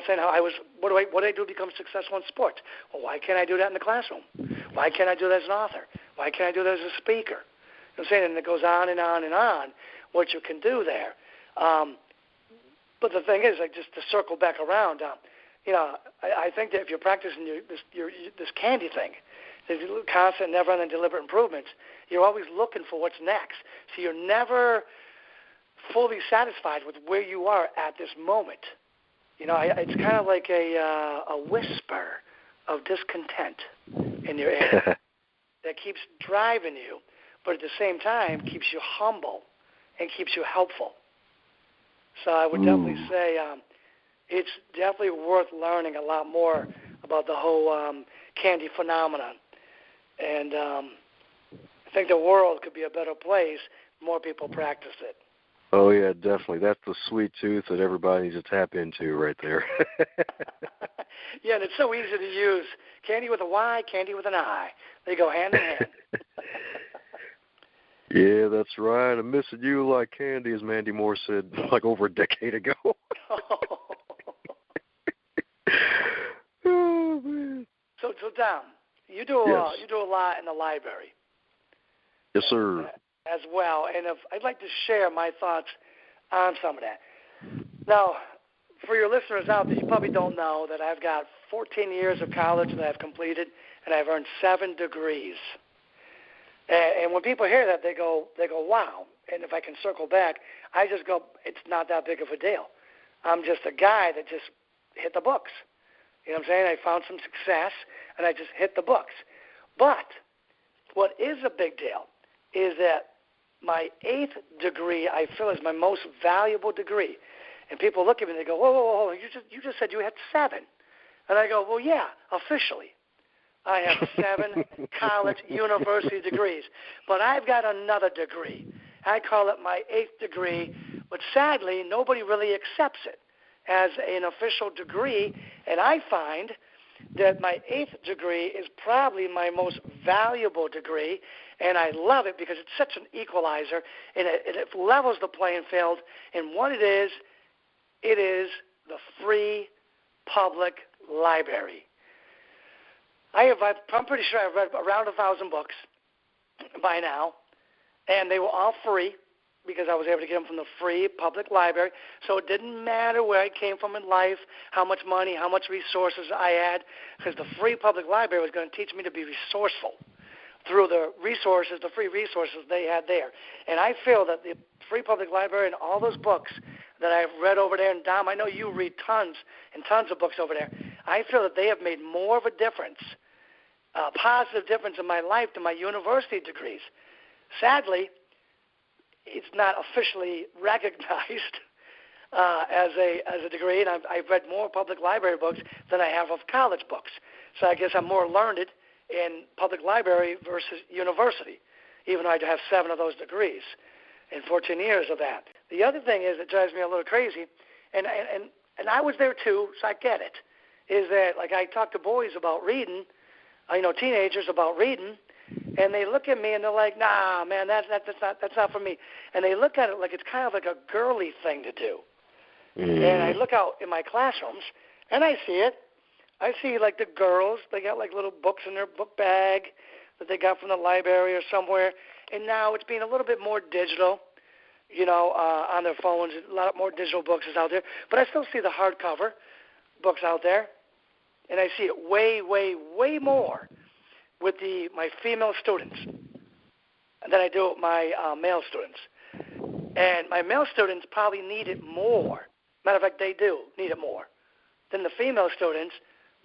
Saying how what do I do to become successful in sports? Well, why can't I do that in the classroom? Why can't I do that as an author? Why can't I do that as a speaker? I'm saying, and it goes on and on and on, what you can do there. But the thing is, like, just to circle back around, I think that if you're practicing this candy thing, if you constant, never-ending deliberate improvements, you're always looking for what's next. So you're never fully satisfied with where you are at this moment. It's kind of like a whisper of discontent in your ear that keeps driving you, but at the same time keeps you humble and keeps you helpful. So I would definitely say it's definitely worth learning a lot more about the whole candy phenomenon. And I think the world could be a better place if more people practice it. Oh, yeah, definitely. That's the sweet tooth that everybody needs to tap into right there. Yeah, and it's so easy to use. Candy with a Y, candy with an I. They go hand in hand. Yeah, that's right. I'm missing you like candy, as Mandy Moore said like over a decade ago. Oh, man. So Dom, you do a lot in the library. Yes, sir. As well, and I'd like to share my thoughts on some of that. Now, for your listeners out there, you probably don't know that I've got 14 years of college that I've completed, and I've earned 7 degrees. And when people hear that, they go, wow. And if I can circle back, I just go, it's not that big of a deal. I'm just a guy that just hit the books. You know what I'm saying? I found some success, and I just hit the books. But what is a big deal is that my 8th degree I feel is my most valuable degree. And people look at me and they go, whoa, you just said you had 7. And I go, well, yeah, officially. I have 7 college, university degrees. But I've got another degree. I call it my 8th degree, but sadly, nobody really accepts it as an official degree. And I find that my 8th degree is probably my most valuable degree, and I love it because it's such an equalizer, and it levels the playing field. And what it is the free public library. I'm pretty sure I've read around 1,000 books by now, and they were all free because I was able to get them from the free public library. So it didn't matter where I came from in life, how much money, how much resources I had, because the free public library was going to teach me to be resourceful through the resources, the free resources they had there. And I feel that the free public library and all those books that I've read over there, and Dom, I know you read tons and tons of books over there, I feel that they have made more of a difference positive difference in my life than my university degrees. Sadly, it's not officially recognized as a degree, and I've read more public library books than I have of college books. So I guess I'm more learned in public library versus university, even though I have 7 of those degrees and 14 years of that. The other thing is that drives me a little crazy, and I was there too, so I get it, is that like I talk to boys about reading, teenagers about reading, and they look at me and they're like, nah, man, that's not for me. And they look at it like it's kind of like a girly thing to do. And I look out in my classrooms, and I see it. I see, like, the girls, they got, like, little books in their book bag that they got from the library or somewhere. And now it's being a little bit more digital, on their phones. A lot more digital books is out there. But I still see the hardcover books out there. And I see it way, way, way more with my female students than I do with my male students. And my male students probably need it more. Matter of fact, they do need it more than the female students,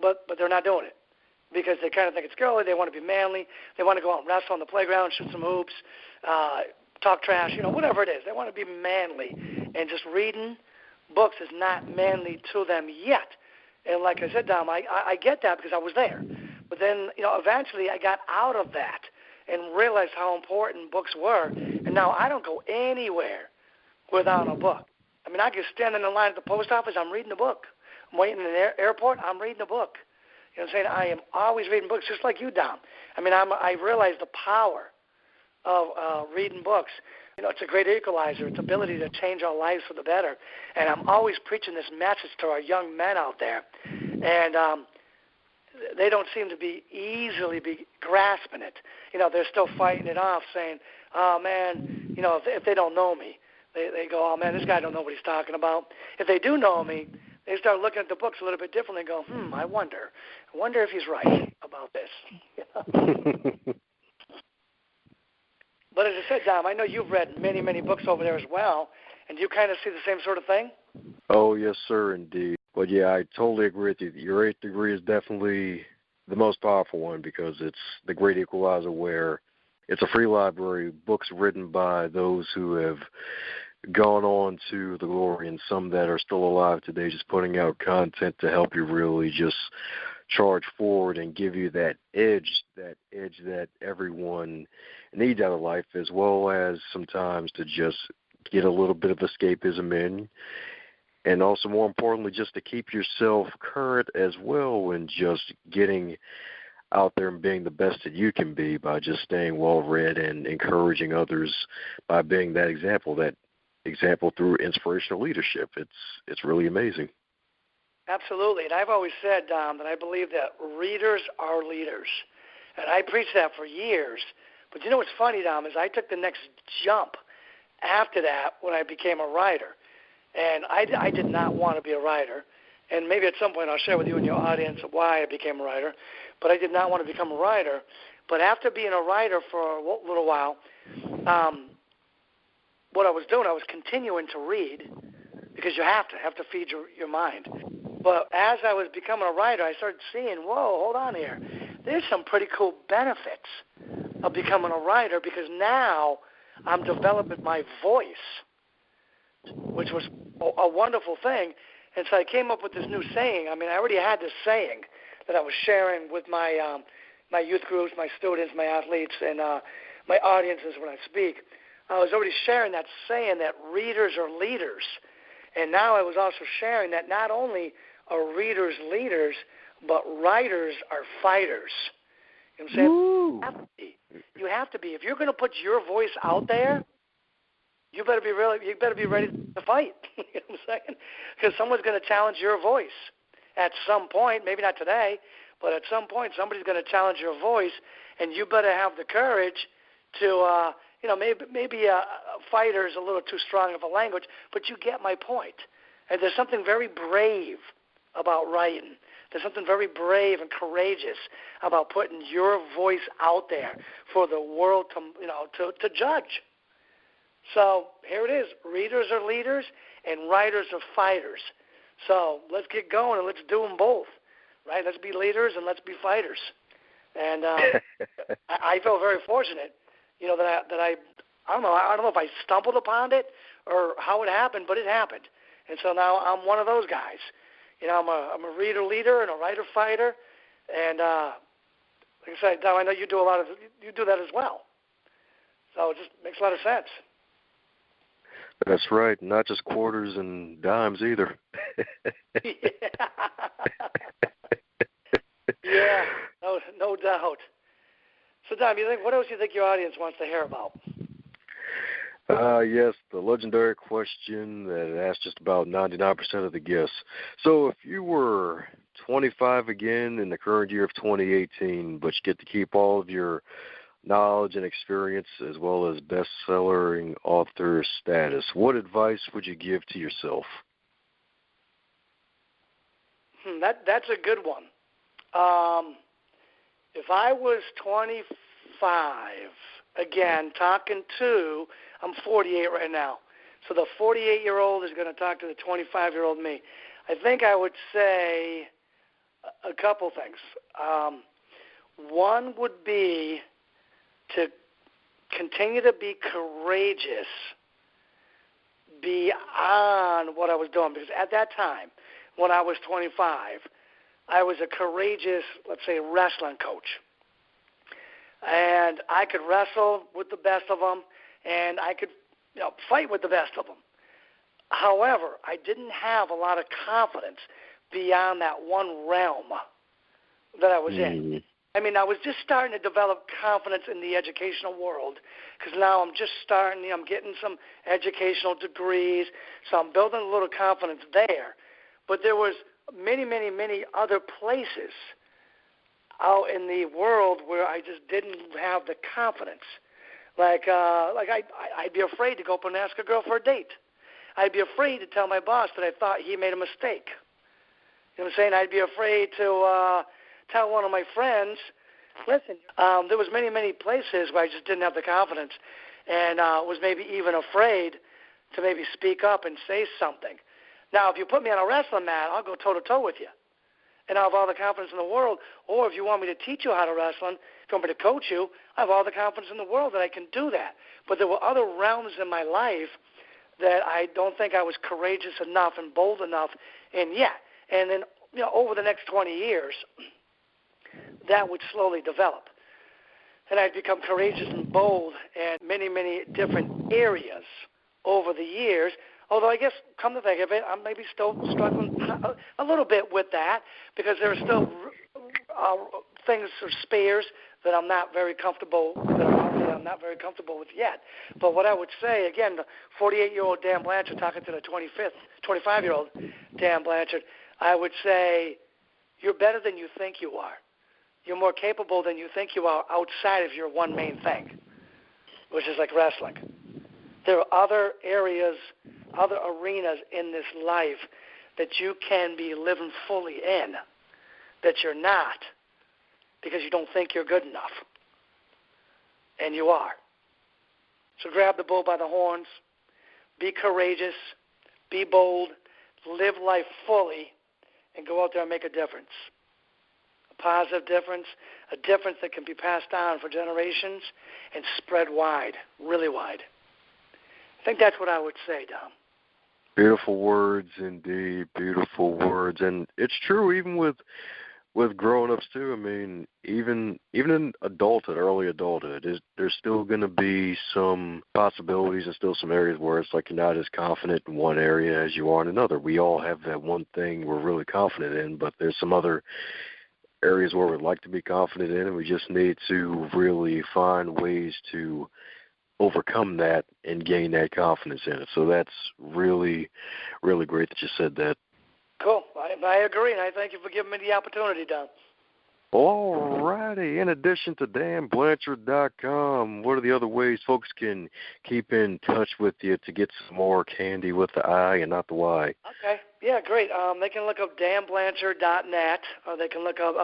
but they're not doing it because they kind of think it's girly. They want to be manly. They want to go out and wrestle on the playground, shoot some hoops, talk trash, whatever it is. They want to be manly. And just reading books is not manly to them yet. And like I said, Dom, I get that because I was there. But then, eventually I got out of that and realized how important books were. And now I don't go anywhere without a book. I mean, I can stand in the line at the post office, I'm reading a book. I'm waiting in the airport, I'm reading a book. You know what I'm saying? I am always reading books, just like you, Dom. I mean, I realize the power of reading books. It's a great equalizer. It's ability to change our lives for the better. And I'm always preaching this message to our young men out there. And they don't seem to be easily grasping it. They're still fighting it off, saying, oh, man, if they don't know me, they go, oh, man, this guy don't know what he's talking about. If they do know me, they start looking at the books a little bit differently and go, I wonder if he's right about this. But as I said, Dom, I know you've read many, many books over there as well, and do you kind of see the same sort of thing? Oh, yes, sir, indeed. But, yeah, I totally agree with you. Your 8th degree is definitely the most powerful one because it's the great equalizer where it's a free library, books written by those who have gone on to the glory and some that are still alive today, just putting out content to help you really just charge forward and give you that edge that everyone needs out of life, as well as sometimes to just get a little bit of escapism in. And also, more importantly, just to keep yourself current as well and just getting out there and being the best that you can be by just staying well-read and encouraging others by being that example through inspirational leadership. It's really amazing. Absolutely. And I've always said, Dom, that I believe that readers are leaders. And I preached that for years. But you know what's funny, Dom, is I took the next jump after that when I became a writer. And I did not want to be a writer. And maybe at some point I'll share with you and your audience why I became a writer. But I did not want to become a writer. But after being a writer for a little while, what I was doing, I was continuing to read because you have to feed your mind. But as I was becoming a writer, I started seeing, whoa, hold on here. There's some pretty cool benefits of becoming a writer because now I'm developing my voice, which was a wonderful thing. And so I came up with this new saying. I mean, I already had this saying that I was sharing with my my youth groups, my students, my athletes, and my audiences when I speak. I was already sharing that saying that readers are leaders. And now I was also sharing that not only are readers leaders, but writers are fighters. You know what I'm saying? You have to be. If you're going to put your voice out there, you better be ready to fight. You know what I'm saying? Because someone's going to challenge your voice at some point. Maybe not today, but at some point somebody's going to challenge your voice, and you better have the courage to. Maybe fighter is a little too strong of a language, but you get my point. And there's something very brave about writing. There's something very brave and courageous about putting your voice out there for the world to judge. So here it is. Readers are leaders and writers are fighters. So let's get going and let's do them both, right? Let's be leaders and let's be fighters. And I feel very fortunate, that I don't know if I stumbled upon it or how it happened, but it happened. And so now I'm one of those guys. I'm a reader leader and a writer fighter, and like I said, Dom, I know you do that as well. So it just makes a lot of sense. That's right. Not just quarters and dimes either. Yeah, no doubt. So, Dom, what else do you think your audience wants to hear about? Yes, the legendary question that asked just about 99% of the guests. So if you were 25 again in the current year of 2018, but you get to keep all of your knowledge and experience as well as best-selling author status, what advice would you give to yourself? That's a good one. If I was 25, again, I'm 48 right now, so the 48-year-old is going to talk to the 25-year-old me. I think I would say a couple things. One would be to continue to be courageous beyond what I was doing, because at that time, when I was 25, I was a courageous, let's say, wrestling coach. And I could wrestle with the best of them, and I could fight with the best of them. However, I didn't have a lot of confidence beyond that one realm that I was in. I mean, I was just starting to develop confidence in the educational world, because now I'm just starting, I'm getting some educational degrees, so I'm building a little confidence there. But there was many, many, many other places out in the world where I just didn't have the confidence. Like I'd be afraid to go up and ask a girl for a date. I'd be afraid to tell my boss that I thought he made a mistake. You know what I'm saying? I'd be afraid to tell one of my friends, listen, there was many, many places where I just didn't have the confidence and was maybe even afraid to maybe speak up and say something. Now, if you put me on a wrestling mat, I'll go toe-to-toe with you. And I'll have all the confidence in the world. Or if you want me to teach you how to wrestle, if you want me to coach you, I have all the confidence in the world that I can do that. But there were other realms in my life that I don't think I was courageous enough and bold enough in yet. And then, over the next 20 years, that would slowly develop. And I'd become courageous and bold in many, many different areas over the years. Although I guess, come to think of it, I'm maybe still struggling a little bit with that, because there are still things or spares that I'm not very comfortable with yet. But what I would say, again, the 48-year-old Dan Blanchard talking to the 25-year-old Dan Blanchard, I would say you're better than you think you are. You're more capable than you think you are outside of your one main thing, which is like wrestling. There are other areas, other arenas in this life that you can be living fully in, that you're not, because you don't think you're good enough. And you are. So grab the bull by the horns, be courageous, be bold, live life fully, and go out there and make a difference. A positive difference, a difference that can be passed on for generations and spread wide, really wide. I think that's what I would say, Dom. Beautiful words indeed, beautiful words. And it's true even with grown-ups too. I mean, even in adulthood, early adulthood, there's still going to be some possibilities and still some areas where it's like you're not as confident in one area as you are in another. We all have that one thing we're really confident in, but there's some other areas where we'd like to be confident in, and we just need to really find ways to overcome that and gain that confidence in it. So that's really, really great that you said that. Cool. I agree, and I thank you for giving me the opportunity, Don. All righty. In addition to DanielBlanchard.com, what are the other ways folks can keep in touch with you to get some more candy with the I and not the Y? Okay. Yeah, great. They can look up DanBlanchard.net, or they can look up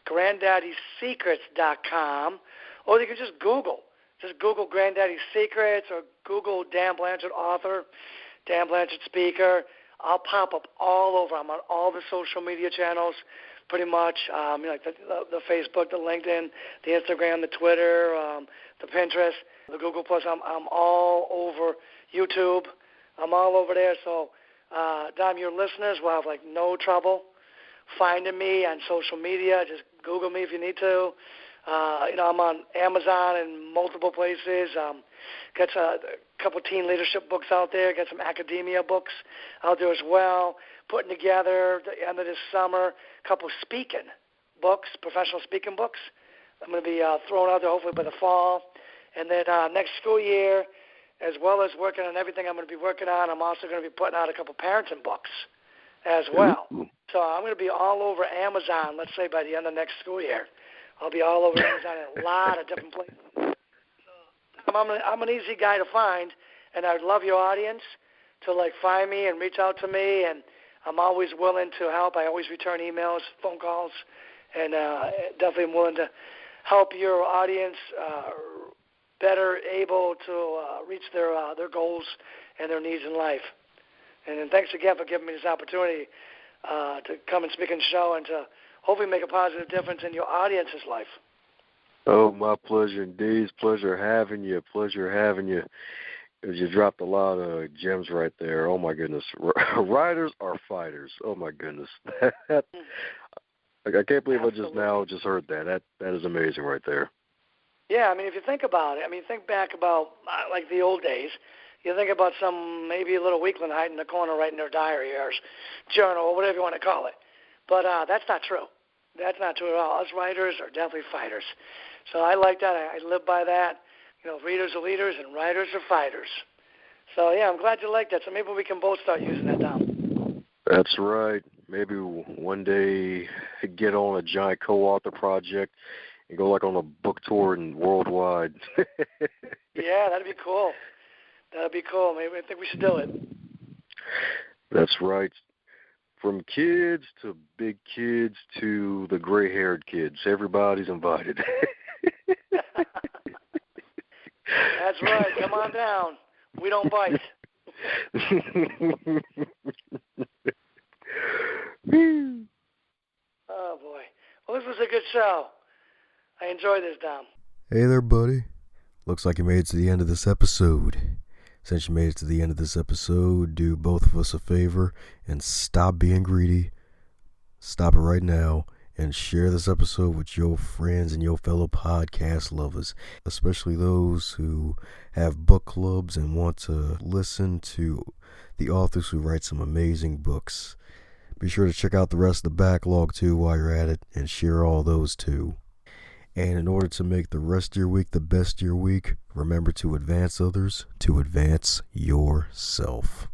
GranddaddySecrets.com, or they can just Google. Just Google Granddaddy Secrets or Google Dan Blanchard author, Dan Blanchard speaker. I'll pop up all over. I'm on all the social media channels. pretty much. Like the Facebook, the LinkedIn, the Instagram, the Twitter, the Pinterest, the Google Plus. I'm all over YouTube. I'm all over there. So, Dom, your listeners will have no trouble finding me on social media. Just Google me if you need to. I'm on Amazon and multiple places. Got a couple teen leadership books out there. Got some academia books out there as well. Putting together at the end of this summer a couple speaking books, professional speaking books. I'm going to be throwing out there hopefully by the fall. And then next school year, as well as working on everything I'm going to be working on, I'm also going to be putting out a couple parenting books as well. So I'm going to be all over Amazon, let's say by the end of next school year. I'll be all over Amazon in a lot of different places. So I'm an easy guy to find, and I'd love your audience to find me and reach out to me, and I'm always willing to help. I always return emails, phone calls, and definitely am willing to help your audience better able to reach their goals and their needs in life. And then thanks again for giving me this opportunity to come and speak on the show and to hopefully make a positive difference in your audience's life. Oh, my pleasure indeed. Pleasure having you. You dropped a lot of gems right there. Oh, my goodness. Writers are fighters. Oh, my goodness. I can't believe Absolutely. I just heard that. That is amazing right there. Yeah, if you think about it, think back about the old days. You think about maybe a little weakling hiding in the corner writing their diary or journal or whatever you want to call it. But that's not true. That's not true at all. Us writers are definitely fighters. So I like that. I live by that. Readers are leaders and writers are fighters. So, yeah, I'm glad you like that. So maybe we can both start using that, Dom. That's right. Maybe one day get on a giant co-author project and go on a book tour and worldwide. Yeah, that'd be cool. Maybe I think we should do it. That's right. From kids to big kids to the gray-haired kids, everybody's invited. That's right. Come on down. We don't bite. Oh, boy. Well, this was a good show. I enjoyed this, Dom. Hey there, buddy. Looks like you made it to the end of this episode. Since you made it to the end of this episode, do both of us a favor and stop being greedy. Stop it right now and share this episode with your friends and your fellow podcast lovers, especially those who have book clubs and want to listen to the authors who write some amazing books. Be sure to check out the rest of the backlog too while you're at it and share all those too. And in order to make the rest of your week the best of your week, remember to advance others, to advance yourself.